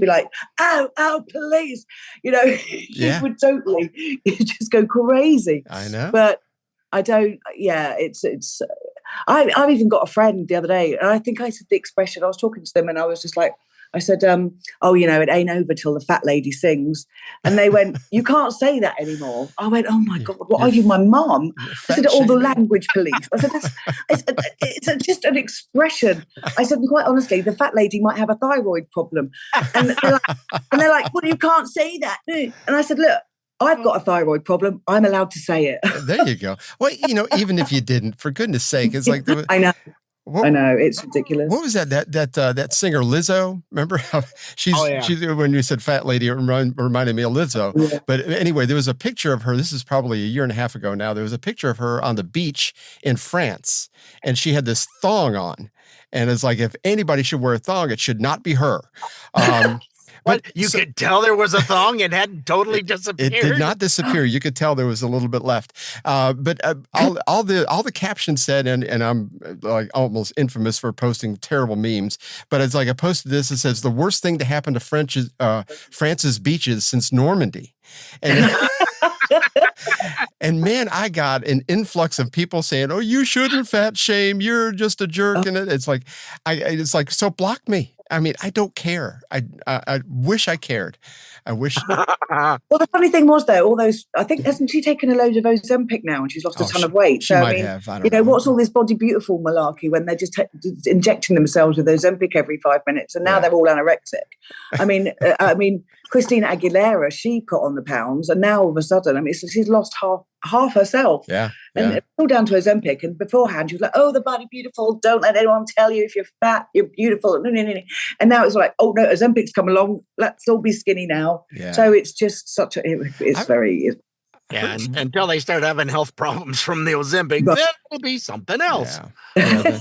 be like, oh, police. She would totally just go crazy. I know. But I don't, I've even got a friend the other day, and I think I said the expression, I was talking to them and I was just like, I said, it ain't over till the fat lady sings. And they went, you can't say that anymore. I went, oh my God, what are you, my mom? I said, all the language police. I said, it's just an expression. I said, quite honestly, the fat lady might have a thyroid problem. And they're like, well, you can't say that. And I said, look, I've got a thyroid problem. I'm allowed to say it. There you go. Well, even if you didn't, for goodness sake, it's like, I know. I know, it's ridiculous. What was that singer Lizzo? Remember how she's when you said fat lady, it reminded me of Lizzo. Yeah. But anyway, there was a picture of her. This is probably a year and a half ago now. There was a picture of her on the beach in France, and she had this thong on. And it's like, if anybody should wear a thong, it should not be her. But you could tell there was a thong. It hadn't totally disappeared. It did not disappear. You could tell there was a little bit left. But all the captions said, and I'm like almost infamous for posting terrible memes. But it's like I posted this. It says the worst thing to happen to France's beaches since Normandy, and. And man, I got an influx of people saying, "Oh, you shouldn't fat shame. You're just a jerk." And it's like, so block me. I mean, I don't care. I wish I cared. I wish. Well, the funny thing was, though, all those, I think, hasn't she taken a load of Ozempic now and she's lost a ton of weight? So, I mean, I don't know. What's all this body beautiful malarkey when they're just injecting themselves with Ozempic every 5 minutes and now they're all anorexic? I mean, Christina Aguilera, she put on the pounds and now all of a sudden, I mean, she's lost half herself. Yeah. And it's all down to Ozempic. And beforehand, she was like, oh, the body beautiful. Don't let anyone tell you if you're fat, you're beautiful. And now it's like, oh, no, Ozempic's come along. Let's all be skinny now. Yeah. So it's just such a, yeah, until they start having health problems from the Ozempic, then it'll be something else. Yeah.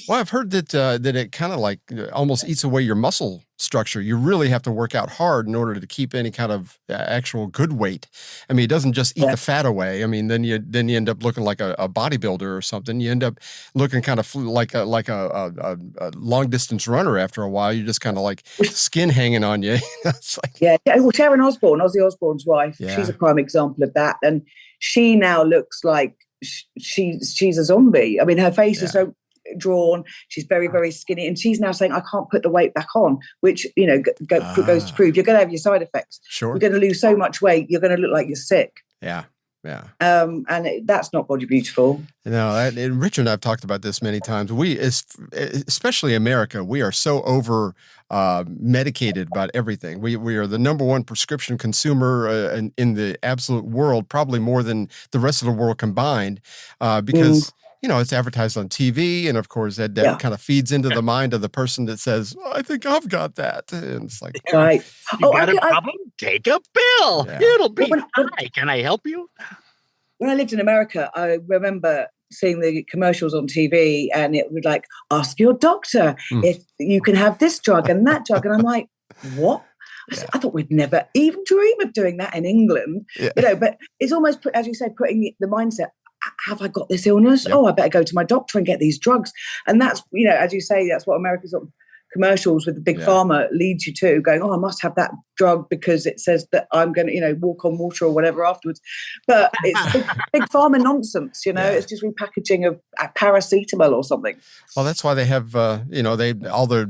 Well, I've heard that it kind of like almost eats away your muscle structure. You really have to work out hard in order to keep any kind of actual good weight. I mean, it doesn't just eat the fat away. I mean, then you end up looking like a bodybuilder or something. You end up looking kind of like a long distance runner after a while. You're just kind of like skin hanging on you. It's like, well, Sharon Osbourne, Ozzy Osbourne's wife, she's a prime example of that. And she now looks like she's a zombie. I mean, her face is so drawn. She's very, very skinny, and she's now saying, "I can't put the weight back on," which goes to prove you're going to have your side effects. Sure, you're going to lose so much weight, you're going to look like you're sick. Yeah. And that's not body beautiful. No, and Richard and I've talked about this many times. We, especially America, we are so over medicated about everything. We are the number one prescription consumer in the absolute world, probably more than the rest of the world combined, because it's advertised on TV, and of course that kind of feeds into the mind of the person that says, "I think I've got that." And it's like, right, you got a problem? Take a pill. Yeah. It'll be high. Can I help you? When I lived in America, I remember seeing the commercials on TV, and it would like, ask your doctor if you can have this drug and that drug, and I'm like, what? I thought we'd never even dream of doing that in England, But it's almost, as you say, putting the mindset. Have I got this illness? Yep. Oh, I better go to my doctor and get these drugs. And that's, as you say, that's what America's commercials with the big pharma leads you to, going, oh, I must have that drug because it says that I'm going to, walk on water or whatever afterwards. But it's big pharma nonsense, It's just repackaging of paracetamol or something. Well, that's why they have, all the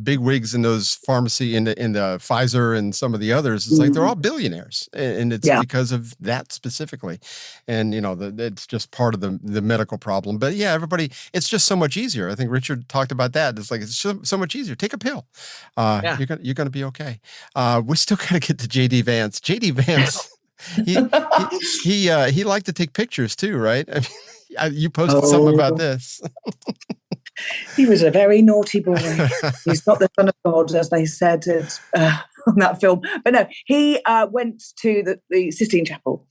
big wigs in those pharmacy in the Pfizer and some of the others. It's like they're all billionaires, and it's because of that specifically. And it's just part of the medical problem. But everybody, it's just so much easier. I think Richard talked about that. It's like it's so much easier. easier. Take a pill. You're gonna be okay. We still gotta get to JD Vance. JD Vance, he liked to take pictures too, right? I mean, you posted something about this. He was a very naughty boy. He's not the son of God, as they said on that film. But no, he went to the Sistine Chapel,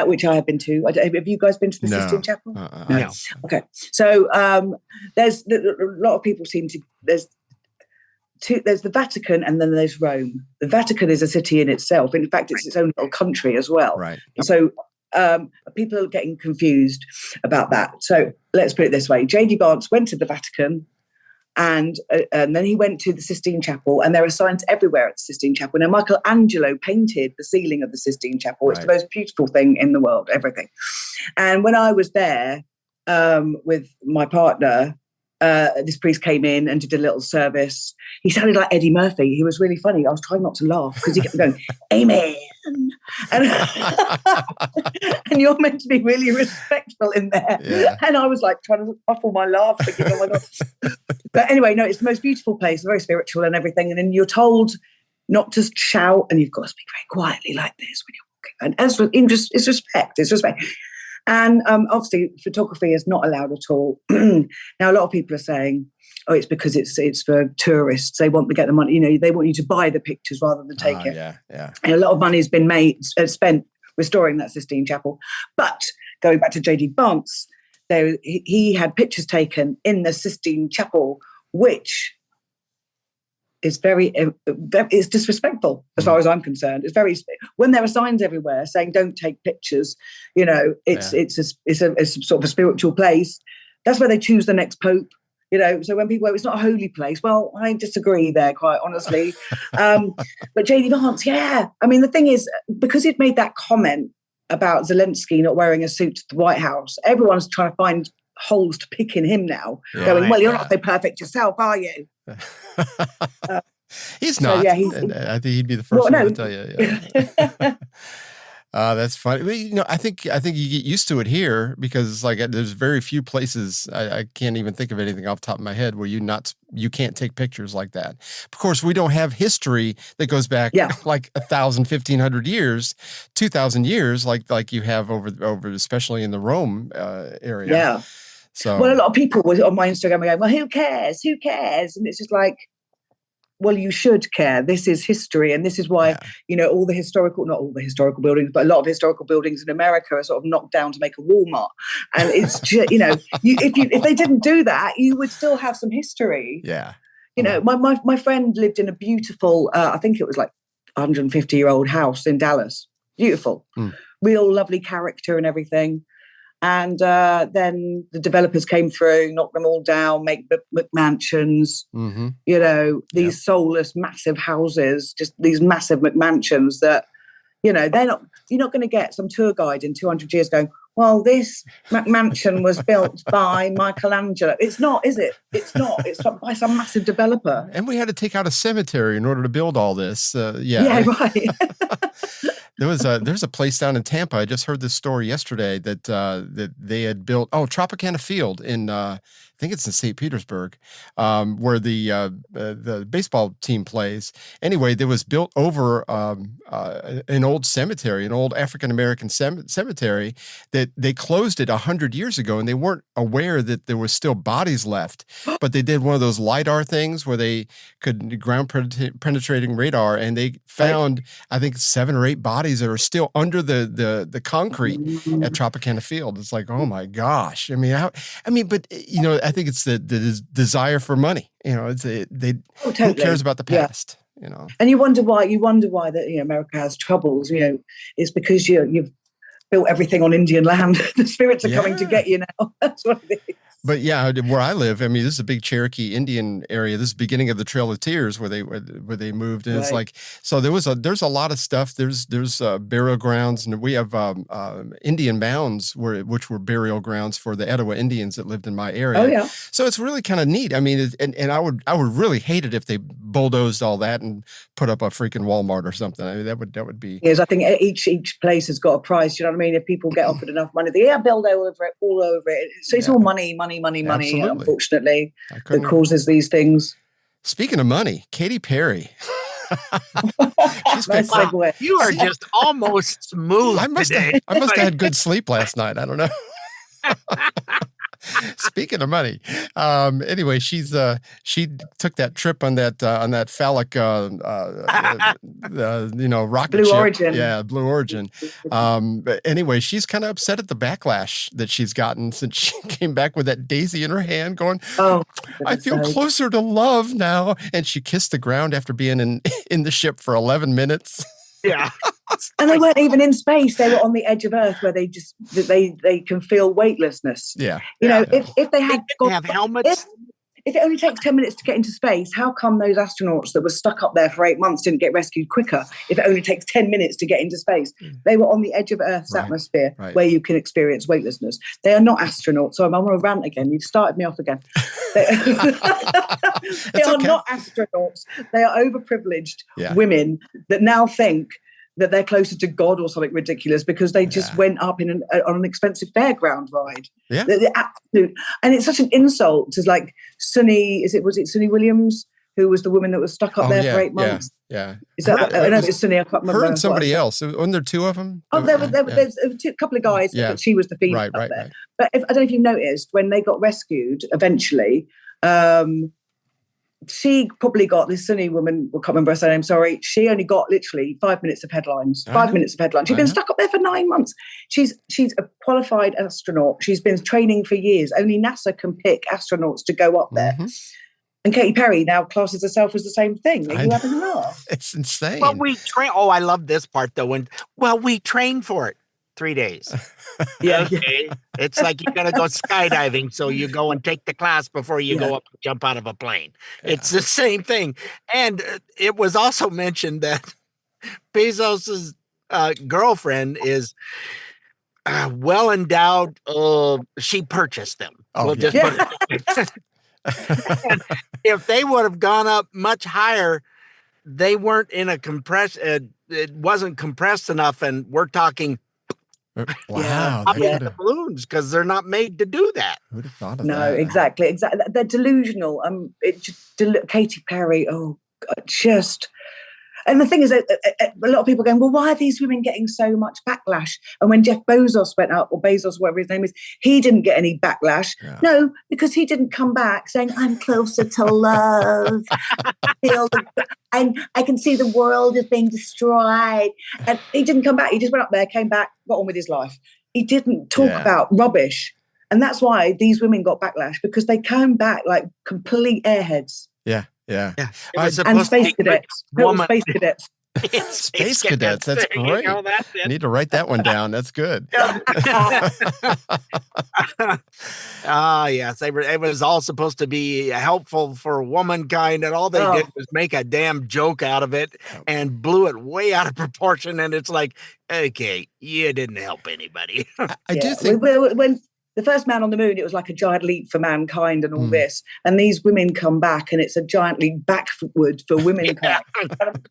which I have been to. Have you guys been to the Sistine Chapel? No. Okay. So there's a lot of people seem to. There's the Vatican and then there's Rome. The Vatican is a city in itself. In fact, it's its own little country as well. Right. So people are getting confused about that. So let's put it this way. J.D. Vance went to the Vatican and then he went to the Sistine Chapel, and there are signs everywhere at the Sistine Chapel. Now, Michelangelo painted the ceiling of the Sistine Chapel. It's the most beautiful thing in the world, everything. And when I was there with my partner, this priest came in and did a little service. He sounded like Eddie Murphy. He was really funny. I was trying not to laugh because he kept going, "Amen." And you're meant to be really respectful in there. Yeah. And I was like trying to muffle my laugh, thinking, oh my God. But anyway, no, it's the most beautiful place, very spiritual and everything. And then you're told not to shout, and you've got to speak very quietly like this when you're walking. And it's respect. It's respect. And obviously, photography is not allowed at all. Now, a lot of people are saying, "Oh, it's because it's for tourists. They want to get the money. You know, they want you to buy the pictures rather than take it." Yeah. And a lot of money has been spent restoring that Sistine Chapel. But going back to J.D. Vance, he had pictures taken in the Sistine Chapel, which is it's disrespectful as far as I'm concerned. It's when there are signs everywhere saying don't take pictures, you know, it's a sort of a spiritual place. That's where they choose the next pope, you know. So when people go, it's not a holy place. Well, I disagree there, quite honestly. But JD Vance, I mean, the thing is, because he'd made that comment about Zelensky not wearing a suit to the White House, everyone's trying to find holes to pick in him now, going, well, you're not so perfect yourself, are you? He's not. So, I think he'd be the first one to tell you. Yeah. That's funny. Well, you know, I think you get used to it here because it's like there's very few places. I can't even think of anything off the top of my head where you can't take pictures like that. Of course, we don't have history that goes back like 1,000, 1,500 years, 2,000 years, like you have over especially in the Rome area. Yeah. So, well, a lot of people were on my Instagram going, well, who cares? Who cares? And it's just like, well, you should care. This is history. And this is why, you know, not all the historical buildings, but a lot of historical buildings in America are sort of knocked down to make a Walmart. And it's just, you know, if they didn't do that, you would still have some history. Yeah. You know, my friend lived in a beautiful, I think it was like 150-year-old house in Dallas. Beautiful. Real lovely character and everything. And then the developers came through, knocked them all down, make McMansions, you know, these soulless, massive houses, just these massive McMansions that, you know, you're not going to get some tour guide in 200 years going, well, this McMansion was built by Michelangelo. It's not, is it? It's not. It's by some massive developer. And we had to take out a cemetery in order to build all this. Yeah, right. There's a place down in Tampa. I just heard this story yesterday that they had built. Oh, Tropicana Field in I think it's in St. Petersburg, where the baseball team plays. Anyway, there was built over an old cemetery, an old African American cemetery that they closed it 100 years ago, and they weren't aware that there was still bodies left. But they did one of those LiDAR things where they could ground penetrating radar, and they found I think 7 or 8 bodies that are still under the concrete at Tropicana Field. It's like, oh my gosh! But you know, I think it's the desire for money. You know, totally. Who cares about the past? You know, and you wonder why that, you know, America has troubles. You know, it's because you've built everything on Indian land. The spirits are coming to get you now. That's what it is. But yeah, where I live, I mean, this is a big Cherokee Indian area. This is the beginning of the Trail of Tears where they moved, and it's like, so there's a lot of stuff. There's burial grounds, and we have Indian mounds which were burial grounds for the Etowah Indians that lived in my area. Oh yeah. So it's really kind of neat. I mean, and I would really hate it if they bulldozed all that and put up a freaking Walmart or something. I mean, that would be. Yes, I think each place has got a price. You know what I mean? If people get offered enough money, they build all over it. So it's all money, Absolutely. unfortunately, that causes these things. Speaking of money, Katy Perry. You are just almost smooth today. I must have had good sleep last night. I don't know. Speaking of money, anyway, she took that trip on that phallic, rocket Blue ship. Origin. Yeah, Blue Origin. But anyway, she's kind of upset at the backlash that she's gotten since she came back with that daisy in her hand, going, "Oh, I feel closer to love now." And she kissed the ground after being in the ship for 11 minutes. Yeah. And they weren't even in space. They were on the edge of Earth where they can feel weightlessness. Yeah. If they had have helmets. If it only takes 10 minutes to get into space, how come those astronauts that were stuck up there for 8 months didn't get rescued quicker? If it only takes 10 minutes to get into space, they were on the edge of Earth's atmosphere where you can experience weightlessness. They are not astronauts. So I'm on a rant again. You've started me off again. They are not astronauts. They are overprivileged women that now think that they're closer to God or something ridiculous because they just went up on an expensive fairground ride. Yeah. The absolute, and it's such an insult to like was it Sunny Williams, who was the woman that was stuck up there for 8 months? Yeah. Is that, I know it's Sunny, I can't remember. Her and somebody else. Wasn't there two of them? Oh, there's a couple of guys, but she was the female up there. But I don't know if you noticed, when they got rescued eventually, she probably got, this Sunny woman, I can't remember her surname, sorry, she only got literally 5 minutes of headlines. 5 minutes of headlines. She's been stuck up there for 9 months. She's a qualified astronaut. She's been training for years. Only NASA can pick astronauts to go up there. Mm-hmm. And Katy Perry now classes herself as the same thing. Are you having a laugh? It's insane. Well, we train. Oh, I love this part though. We train for it 3 days. Okay. It's like you're going to go skydiving. So you go and take the class before you go up and jump out of a plane. Yeah. It's the same thing. And it was also mentioned that Bezos's girlfriend is well endowed. She purchased them. Oh, we'll just put it. If they would have gone up much higher, they weren't in a it wasn't compressed enough. And we're talking wow, the balloons because they're not made to do that. Who'd have thought of that? No, exactly. They're delusional. Katy Perry. Oh, just. And the thing is, a lot of people are going, well, why are these women getting so much backlash? And when Jeff Bezos went up, or Bezos, whatever his name is, he didn't get any backlash. Yeah. No, because he didn't come back saying, I'm closer to love. And I can see the world is being destroyed. And he didn't come back. He just went up there, came back, got on with his life. He didn't talk about rubbish. And that's why these women got backlash, because they came back like complete airheads. Yeah. Yeah. And space cadets. Space cadets. Space cadets. That's great. I need to write that one down. That's good. Yes. It was all supposed to be helpful for womankind, and all they did was make a damn joke out of it and blew it way out of proportion. And it's like, okay, you didn't help anybody. I do think when the first man on the moon, it was like a giant leap for mankind and all this. And these women come back and it's a giant leap backward for womankind.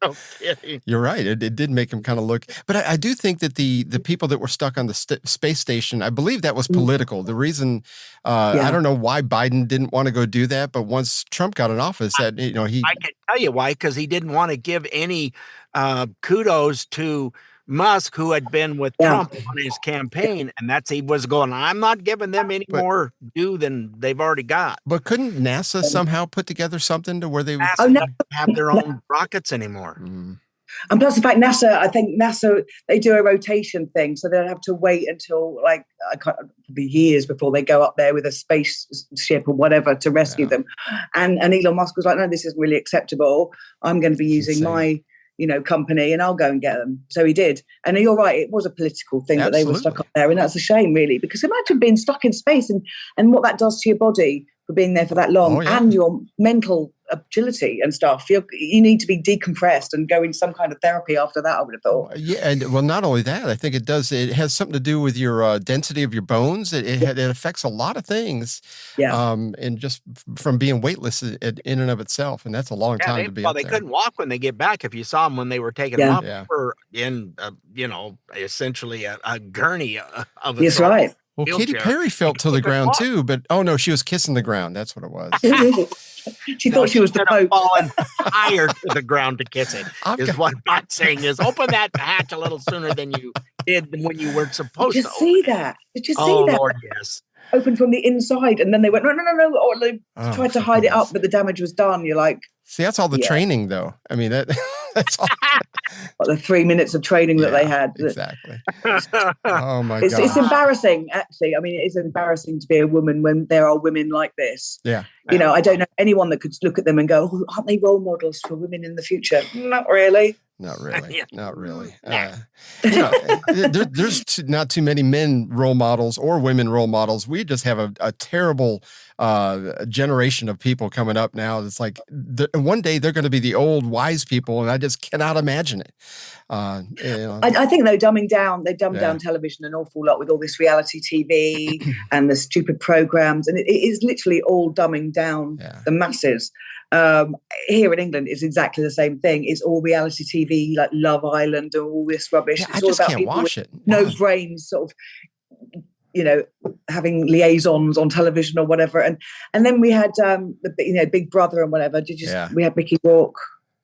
No kidding. You're right. It did make him kind of look. But I do think that the people that were stuck on the space station, I believe that was political. The reason, I don't know why Biden didn't want to go do that, but once Trump got in office, I can tell you why, because he didn't want to give any kudos to Musk, who had been with Trump on his campaign, and he was going, I'm not giving them any more due than they've already got. But couldn't NASA somehow put together something to where they would have their own rockets anymore? Mm. And plus the fact I think NASA, they do a rotation thing, so they'll have to wait until be years before they go up there with a spaceship or whatever to rescue them. And Elon Musk was like, no, this isn't really acceptable. I'm going to be using my company, and I'll go and get them. So he did. And you're right, it was a political thing that they were stuck up there. And that's a shame, really, because imagine being stuck in space and what that does to your body for being there for that long and your mental agility and stuff. You need to be decompressed and go in some kind of therapy after that, I would have thought. Yeah, and well, not only that, I think it has something to do with your density of your bones. It affects a lot of things. Yeah. And just from being weightless in and of itself, and that's a long time to be up there. They couldn't walk when they get back. If you saw them when they were taking them up, or in essentially a gurney of it. That's right. Well, Katy Perry fell to the ground too, but oh no, she was kissing the ground. That's what it was. She thought she was the Pope. Fallen higher to the ground to kiss it. What I'm saying is, open that hatch a little sooner than you did when you weren't supposed to. Did you see that? Did you see that? Oh Lord, yes. Open from the inside, and then they went no, or they tried to hide it up, but the damage was done. You're like, see, that's all the training, though. I mean, that's all. The 3 minutes of training that they had. Exactly. Oh my God. It's embarrassing, actually. I mean, it is embarrassing to be a woman when there are women like this. Yeah. You know, I don't know anyone that could look at them and go, oh, aren't they role models for women in the future? Not really. Not really. Not really. There's not too many men role models or women role models. We just have a terrible generation of people coming up now. It's like one day they're going to be the old wise people, and I just cannot imagine it. I think they dumbed down television an awful lot with all this reality TV and the stupid programs, and it is literally all dumbing down the masses. Here in England, it's exactly the same thing. It's all reality TV, like Love Island and all this rubbish. Yeah, it's I all just about can't watch it. No brains, sort of, having liaisons on television or whatever. And then we had Big Brother and whatever. We had Mickey Rourke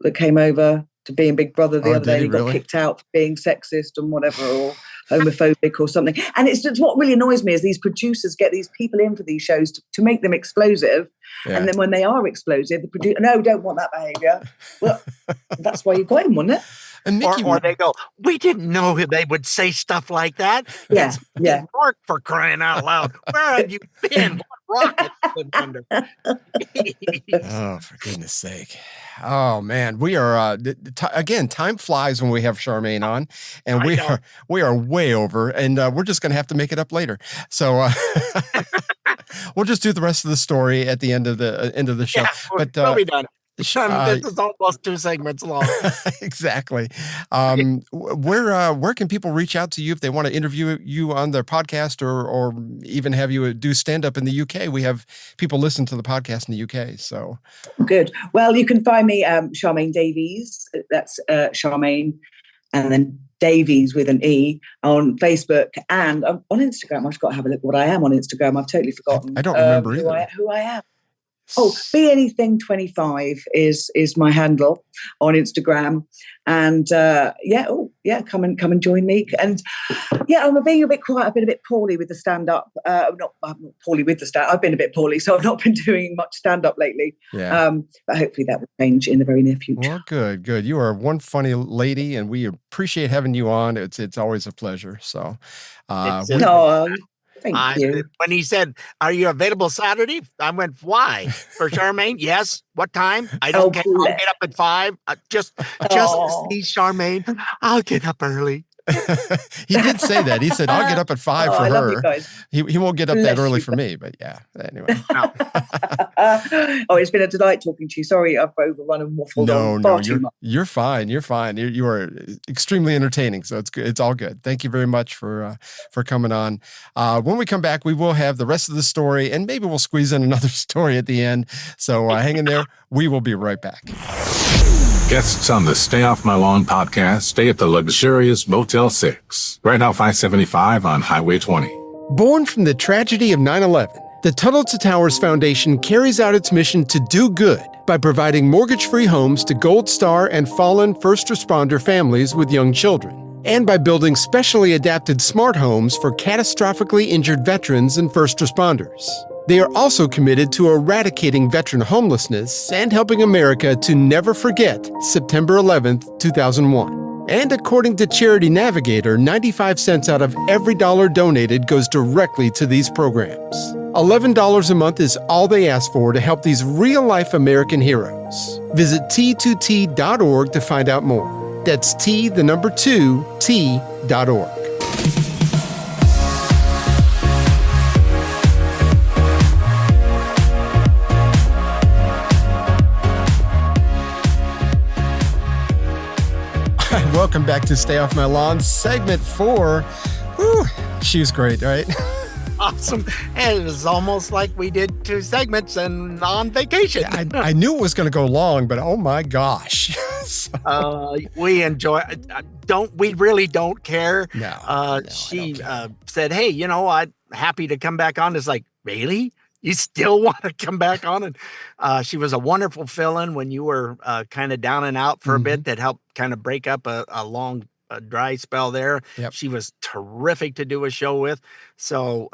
that came over to being Big Brother the other day. And he got kicked out for being sexist and whatever, or homophobic or something. And it's just what really annoys me is these producers get these people in for these shows to make them explosive. Yeah. And then when they are explosive, the producer, no, don't want that behavior. Well, that's why you got him, wasn't it? And Mickey, or they go, we didn't know they would say stuff like that. Yeah, it's Mark, for crying out loud. Where have you been? What rocket been under? Oh, for goodness sake. Oh man, we are again, time flies when we have Charmaine on, and we are way over, and we're just going to have to make it up later. So we'll just do the rest of the story at the end of the show. Yeah, but we'll be done. This is almost 2 segments long. Exactly. Where can people reach out to you if they want to interview you on their podcast or even have you do stand-up in the UK? We have people listen to the podcast in the UK. So good. Well, you can find me Charmaine Davies. That's Charmaine and then Davies with an E on Facebook and on Instagram. I've got to have a look at what I am on Instagram. I've totally forgotten. I don't remember either. Who I am. Oh, Be Anything 25 is my handle on Instagram, and come and join me. And I'm being a bit quiet. I've been a bit poorly with the stand up. I'm not poorly with the stand. I've been a bit poorly, so I've not been doing much stand up lately. Yeah. But hopefully that will change in the very near future. Well, good. You are one funny lady, and we appreciate having you on. It's always a pleasure. So, thank you. When he said, "Are you available Saturday?" I went, "Why?" For Charmaine, yes. What time? I don't care. I'll get up at 5. Just to see Charmaine. I'll get up early. He did say that. He said, "I'll get up at 5 for I her." love you guys. He won't get up that early for me, but yeah. Anyway. It's been a delight talking to you. Sorry, I've overrun and waffled on far too much. You're fine. You're fine. You are extremely entertaining, so it's good. It's all good. Thank you very much for coming on. When we come back, we will have the rest of the story, and maybe we'll squeeze in another story at the end. So hang in there. We will be right back. Guests on the Stay Off My Lawn podcast stay at the luxurious Motel 6, right off I-75 on Highway 20. Born from the tragedy of 9/11, the Tunnel to Towers Foundation carries out its mission to do good by providing mortgage-free homes to Gold Star and fallen first responder families with young children, and by building specially adapted smart homes for catastrophically injured veterans and first responders. They are also committed to eradicating veteran homelessness and helping America to never forget September 11th, 2001. And according to Charity Navigator, 95 cents out of every dollar donated goes directly to these programs. $11 a month is all they ask for to help these real-life American heroes. Visit T2T.org to find out more. That's T2T.org. Welcome back to Stay Off My Lawn, segment 4. Whew, she was great, right? Awesome. And it was almost like we did 2 segments and on vacation. I knew it was going to go long, but oh my gosh. We enjoy. We really don't care. No, she said, "Hey, I'm happy to come back on." It's like, really? You still want to come back on? And she was a wonderful fill-in when you were kind of down and out for a bit. That helped kind of break up a long dry spell there. Yep. She was terrific to do a show with. So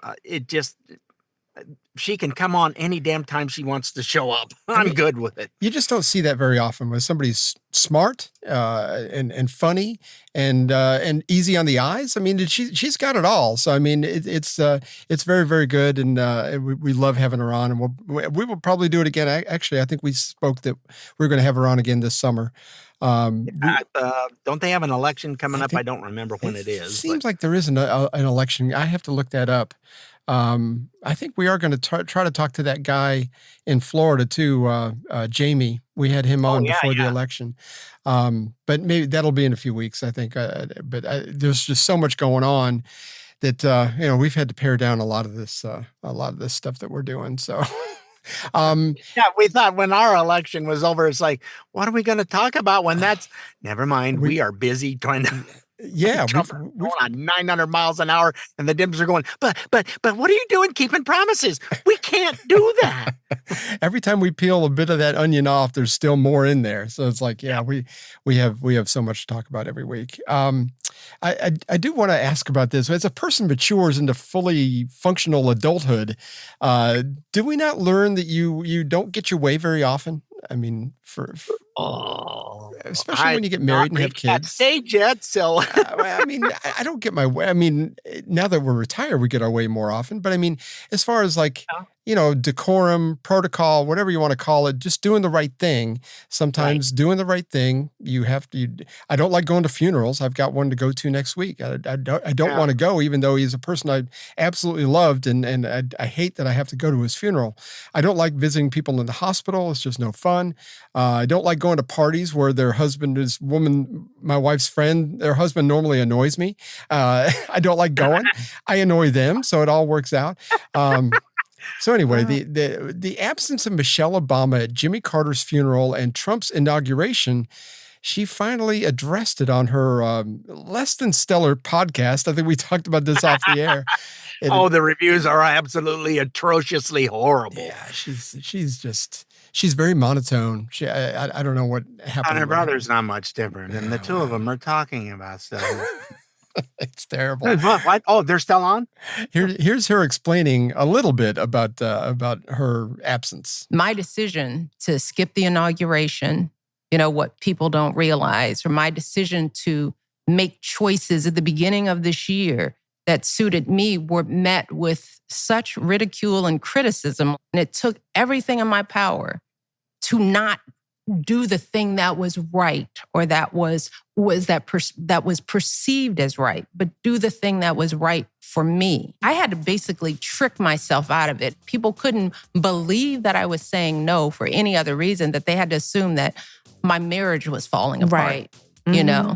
she can come on any damn time she wants to show up. I'm good with it. You just don't see that very often when somebody's smart and funny and easy on the eyes. I mean, she's got it all. So I mean, it's very, very good, and we love having her on, and we will probably do it again. Actually, I think we spoke that we're going to have her on again this summer. Don't they have an election coming up? I don't remember when it is. Seems like there is an election. I have to look that up. I think we are going to try to talk to that guy in Florida too, Jamie. We had him on before the election, but maybe that'll be in a few weeks, I think. But there's just so much going on that we've had to pare down a lot of this stuff that we're doing. So. We thought when our election was over, it's like, what are we going to talk about when that's? Never mind. We are busy trying to. Yeah, we're on 900 miles an hour, and the Dems are going. But what are you doing? Keeping promises? We can't do that. Every time we peel a bit of that onion off, there's still more in there. So it's like, we have so much to talk about every week. I do want to ask about this. As a person matures into fully functional adulthood, do we not learn that you don't get your way very often? I mean, especially when you get married and have kids. That stage yet, so I mean, I don't get my way. I mean, now that we're retired, we get our way more often. But I mean, as far as like decorum, protocol, whatever you want to call it, just doing the right thing. Sometimes doing the right thing, you have to. I don't like going to funerals. I've got one to go to next week. I don't want to go, even though he's a person I absolutely loved, and I hate that I have to go to his funeral. I don't like visiting people in the hospital. It's just no fun. I don't like going to parties where their husband is my wife's friend. Their husband normally annoys me. I don't like going. I annoy them, so it all works out. So anyway, the absence of Michele Obama at Jimmy Carter's funeral and Trump's inauguration, she finally addressed it on her less than stellar podcast. I think we talked about this off the air. The reviews are absolutely atrociously horrible. Yeah, she's very monotone. I don't know what happened. Her brother's not much different, and the two of them are talking about stuff. It's terrible. What? Oh, they're still on? Here's her explaining a little bit about her absence. My decision to skip the inauguration, what people don't realize, or my decision to make choices at the beginning of this year that suited me were met with such ridicule and criticism. And it took everything in my power to not do the thing that was right, or that was perceived as right, but do the thing that was right for me. I had to basically trick myself out of it. People couldn't believe that I was saying no for any other reason, that they had to assume that my marriage was falling apart, right. Mm-hmm.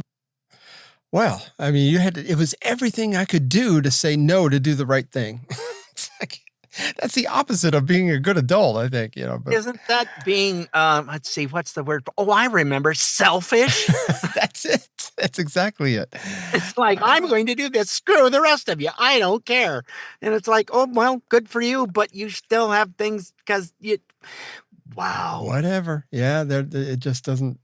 Well, I mean, it was everything I could do to say no, to do the right thing. It's like, that's the opposite of being a good adult, I think, But isn't that being, let's see, what's the word? Oh, I remember, selfish. That's it. That's exactly it. It's like, I'm going to do this. Screw the rest of you. I don't care. And it's like, oh, well, good for you, but you still have things because wow. Whatever. Yeah, it just doesn't.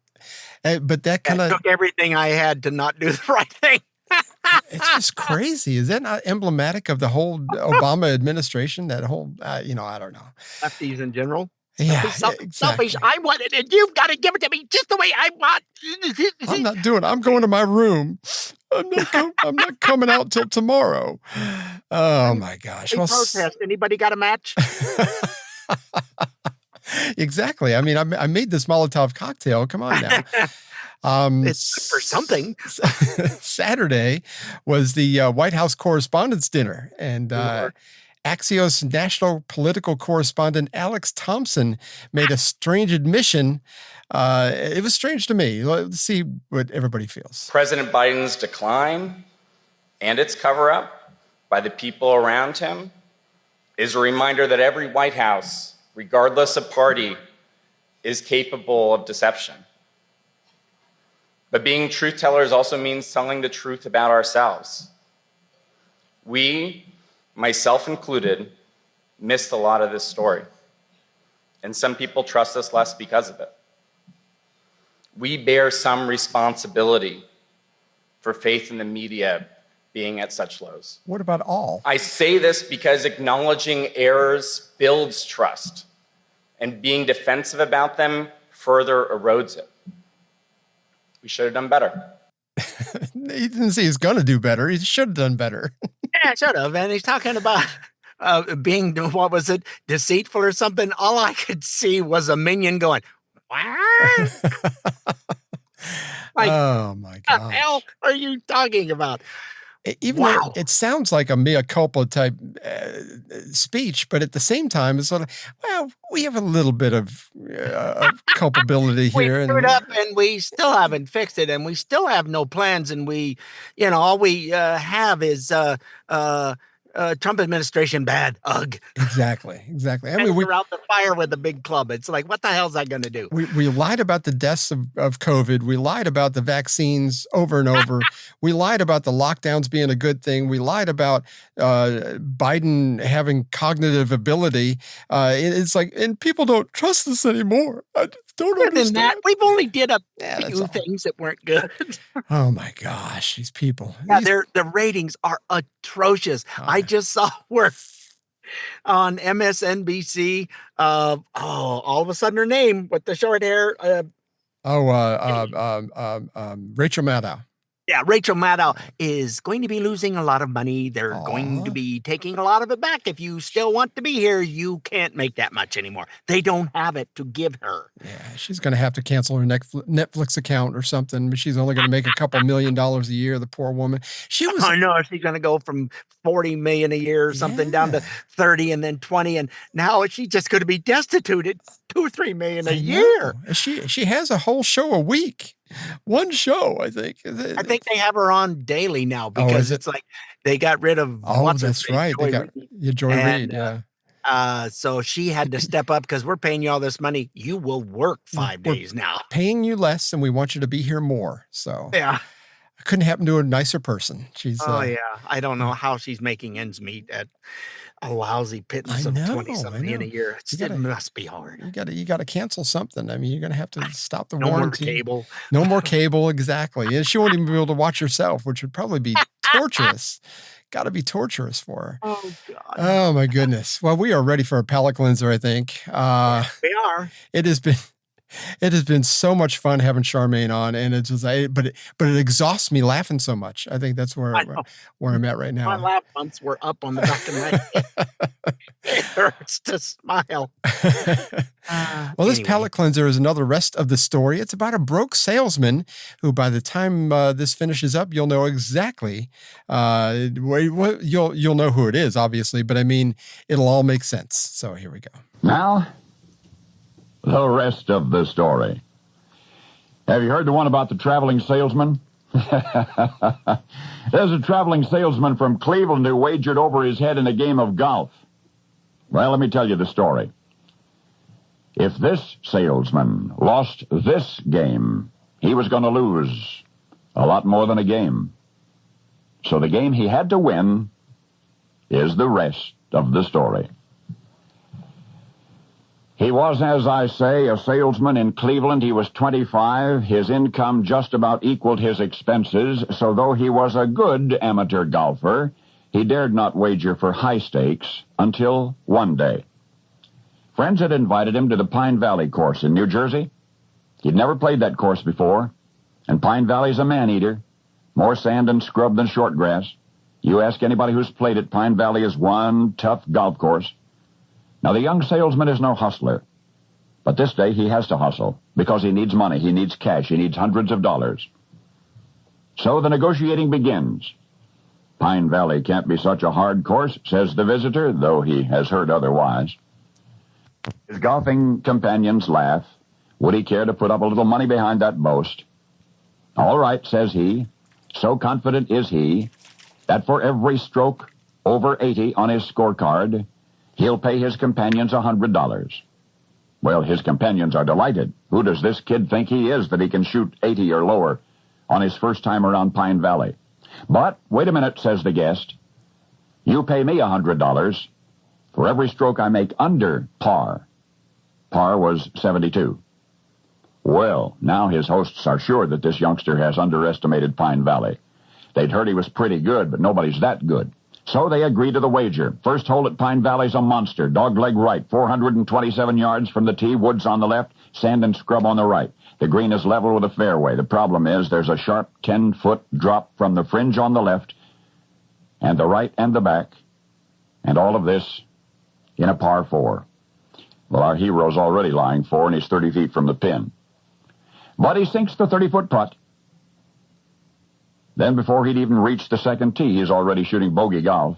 But that kind of took everything I had to not do the right thing. It's just crazy. Is that not emblematic of the whole Obama administration? That whole, I don't know. Lefties in general. Yeah, selfish. exactly. I want it, and you've got to give it to me just the way I want. I'm not doing it. I'm going to my room. I'm not coming out till tomorrow. Oh my gosh. Well, protest. Anybody got a match? Exactly. I mean, I made this Molotov cocktail. Come on now. It's for something. Saturday was the White House Correspondence Dinner, and Axios national political correspondent Alex Thompson made a strange admission. It was strange to me. Let's see what everybody feels. President Biden's decline and its cover-up by the people around him is a reminder that every White House, regardless of party, is capable of deception. But being truth tellers also means telling the truth about ourselves. We, myself included, missed a lot of this story. And some people trust us less because of it. We bear some responsibility for faith in the media being at such lows. What about all? I say this because acknowledging errors builds trust, and being defensive about them further erodes it. We should have done better. He didn't say he's going to do better. He should have done better. Yeah, should have. And he's talking about being, what was it, deceitful or something. All I could see was a minion going, what? Like, oh, my God. What the hell are you talking about? Even though it sounds like a mea culpa type speech, but at the same time, it's sort of, well, we have a little bit of culpability here. We screwed up and we still haven't fixed it, and we still have no plans, and we, all we have is Trump administration bad. Ugh. Exactly. I mean, we're out the fire with a big club. It's like, what the hell is that going to do? We lied about the deaths of COVID. We lied about the vaccines over and over. We lied about the lockdowns being a good thing. We lied about Biden having cognitive ability. It's like, and people don't trust us anymore. I just don't understand. Than that, we've only did a few things that weren't good. Oh my gosh, these people. Yeah, the ratings are atrocious. I just saw where on MSNBC, all of a sudden her name with the short hair. Rachel Maddow. Yeah, Rachel Maddow is going to be losing a lot of money. They're going to be taking a lot of it back. If you still want to be here, you can't make that much anymore. They don't have it to give her. Yeah, she's going to have to cancel her Netflix account or something. She's only going to make a couple $1 million a year, the poor woman. I know she's going to go from 40 million a year or something down to 30 and then 20. And now she's just going to be destitute at 2 or 3 million a year. She has a whole show a week. One show, I think. I think they have her on daily now because it's like they got rid of. That's right. They got Joy Reid. Yeah. So she had to step up because we're paying you all this money. You will work 5 days now. Paying you less, and we want you to be here more. So yeah, it couldn't happen to a nicer person. She's. I don't know how she's making ends meet at a lousy pittance of 20-something million a year. It must be hard. You got to cancel something. I mean, you're going to have to stop the warranty. No more cable. No more cable, exactly. And she won't even be able to watch herself, which would probably be torturous. Got to be torturous for her. Oh, God. Oh, my goodness. Well, we are ready for a palate cleanser, I think. We are. It has been so much fun having Charmaine on, and it's just, but it exhausts me laughing so much. I think that's where I'm at right now. My laugh bumps were up on the back of my head. It hurts to smile. This palate cleanser is another rest of the story. It's about a broke salesman who, by the time this finishes up, you'll know exactly. You'll know who it is, obviously, but I mean, it'll all make sense. So here we go. Now, the rest of the story. Have you heard the one about the traveling salesman? There's a traveling salesman from Cleveland who wagered over his head in a game of golf. Well, let me tell you the story. If this salesman lost this game, he was going to lose a lot more than a game. So the game he had to win is the rest of the story. He was, as I say, a salesman in Cleveland. He was 25. His income just about equaled his expenses, so though he was a good amateur golfer, he dared not wager for high stakes until one day. Friends had invited him to the Pine Valley course in New Jersey. He'd never played that course before, and Pine Valley's a man-eater, more sand and scrub than short grass. You ask anybody who's played it, Pine Valley is one tough golf course. Now, the young salesman is no hustler, but this day he has to hustle because he needs money, he needs cash, he needs hundreds of dollars. So the negotiating begins. Pine Valley can't be such a hard course, says the visitor, though he has heard otherwise. His golfing companions laugh. Would he care to put up a little money behind that boast? All right, says he. So confident is he that for every stroke over 80 on his scorecard, he'll pay his companions $100. Well, his companions are delighted. Who does this kid think he is that he can shoot 80 or lower on his first time around Pine Valley. But, wait a minute, says the guest. You pay me $100 for every stroke I make under par. Par was 72. Well, now his hosts are sure that this youngster has underestimated Pine Valley. They'd heard he was pretty good, but nobody's that good. So they agree to the wager. First hole at Pine Valley's a monster. Dogleg right, 427 yards from the tee, woods on the left, sand and scrub on the right. The green is level with the fairway. The problem is there's a sharp 10-foot drop from the fringe on the left and the right and the back, and all of this in a par 4. Well, our hero's already lying 4, and he's 30 feet from the pin. But he sinks the 30-foot putt. Then before he'd even reached the second tee, he's already shooting bogey golf.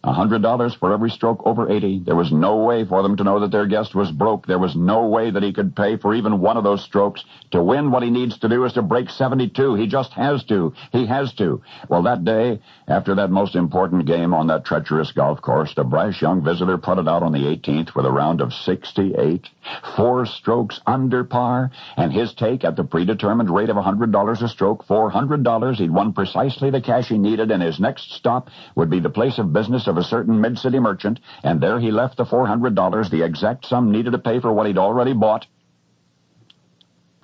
$100 for every stroke over 80. There was no way for them to know that their guest was broke. There was no way that he could pay for even one of those strokes. To win, what he needs to do is to break 72. He just has to. He has to. Well, that day, after that most important game on that treacherous golf course, the brash young visitor putted out on the 18th with a round of 68, 4 strokes under par, and his take at the predetermined rate of $100 a stroke, $400, he'd won precisely the cash he needed, and his next stop would be the place of business of a certain mid-city merchant, and there he left the $400, the exact sum needed to pay for what he'd already bought.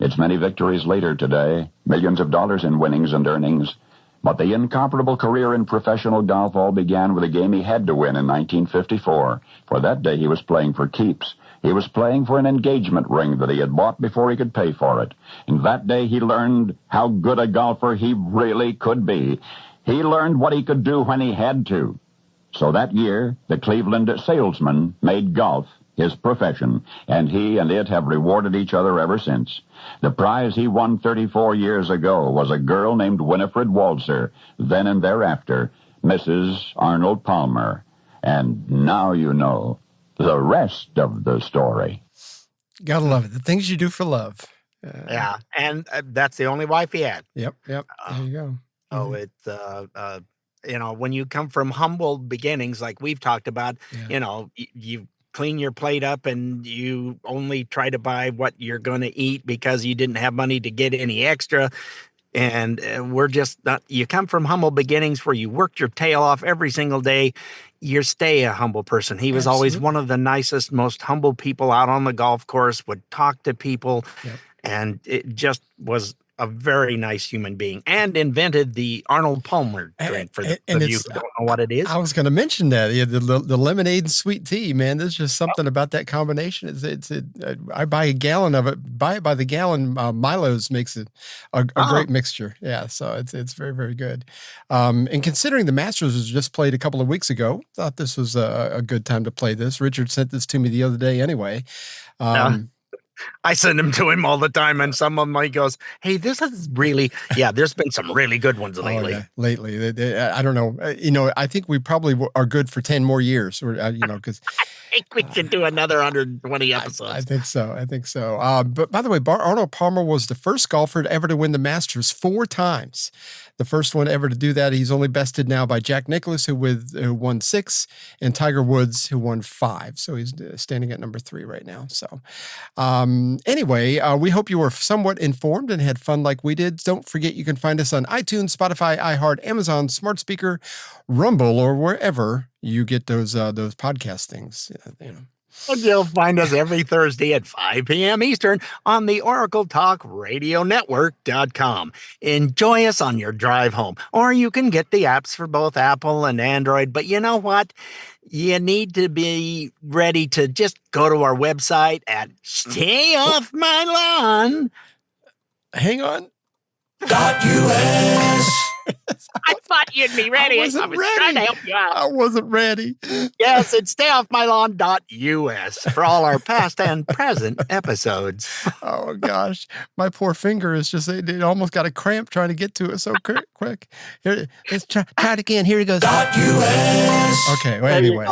It's many victories later today, millions of dollars in winnings and earnings, but the incomparable career in professional golf all began with a game he had to win in 1954. For that day he was playing for keeps. He was playing for an engagement ring that he had bought before he could pay for it. And that day he learned how good a golfer he really could be. He learned what he could do when he had to. So that year, the Cleveland salesman made golf his profession, and he and it have rewarded each other ever since. The prize he won 34 years ago was a girl named Winifred Walzer, then and thereafter, Mrs. Arnold Palmer. And now you know the rest of the story. Gotta love it. The things you do for love. Yeah, and that's the only wife he had. Yep. There you go. Oh, it's when you come from humble beginnings, like we've talked about, you clean your plate up and you only try to buy what you're going to eat because you didn't have money to get any extra. And we're just not, you come from humble beginnings where you worked your tail off every single day. You stay a humble person. He was always one of the nicest, most humble people out on the golf course, would talk to people. Yep. And it just was a very nice human being, and invented the Arnold Palmer drink for you who don't know what it is. I was going to mention that the lemonade and sweet tea, man. There's just something about that combination. I buy a gallon of it. Buy it by the gallon. Milo's makes it a great mixture. Yeah, so it's very, very good. And considering the Masters was just played a couple of weeks ago, thought this was a good time to play this. Richard sent this to me the other day, anyway. I send them to him all the time, and some of them he goes, "Hey, this is really, there's been some really good ones lately." Lately, I don't know. I think we probably are good for 10 more years, because I think we should do another 120 episodes. I think so. But by the way, Arnold Palmer was the first golfer ever to win the Masters 4 times. The first one ever to do that. He's only bested now by Jack Nicklaus, who won 6, and Tiger Woods, who won 5. So he's standing at number 3 right now. So anyway, we hope you were somewhat informed and had fun like we did. Don't forget you can find us on iTunes, Spotify, iHeart, Amazon, Smart Speaker, Rumble, or wherever you get those podcast things. And you'll find us every Thursday at 5 p.m. Eastern on the OracleTalkRadioNetwork.com. Enjoy us on your drive home, or you can get the apps for both Apple and Android. But you know what? You need to be ready to just go to our website at Stay Off My Lawn. Hang on. .us. I thought you'd be ready. I was trying to help you out. I wasn't ready. Yes, it's stayoffmylawn.us for all our past and present episodes. Oh, gosh. My poor finger is just, it almost got a cramp trying to get to it so quick. Here, let's try it again. Here it goes. .us. Okay, well, anyway.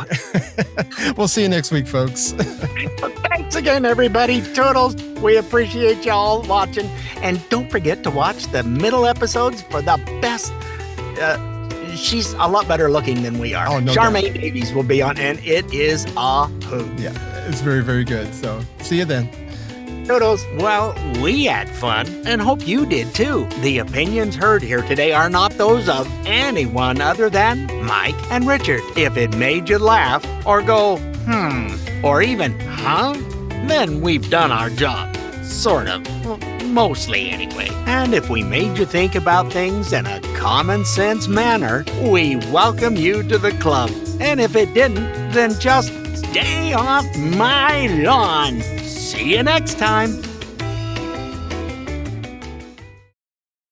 We'll see you next week, folks. Thanks again, everybody. Toodles. We appreciate y'all watching. And don't forget to watch the middle episodes for the best. She's a lot better looking than we are. Oh, no Charmaine Davies will be on, and it is a hoot. Yeah, it's very, very good. So see you then. Toodles. Well, we had fun and hope you did too. The opinions heard here today are not those of anyone other than Mike and Richard. If it made you laugh or go, or even, then we've done our job. Sort of. Mostly anyway. And if we made you think about things in a common sense manner, we welcome you to the club. And if it didn't, then just stay off my lawn. See you next time.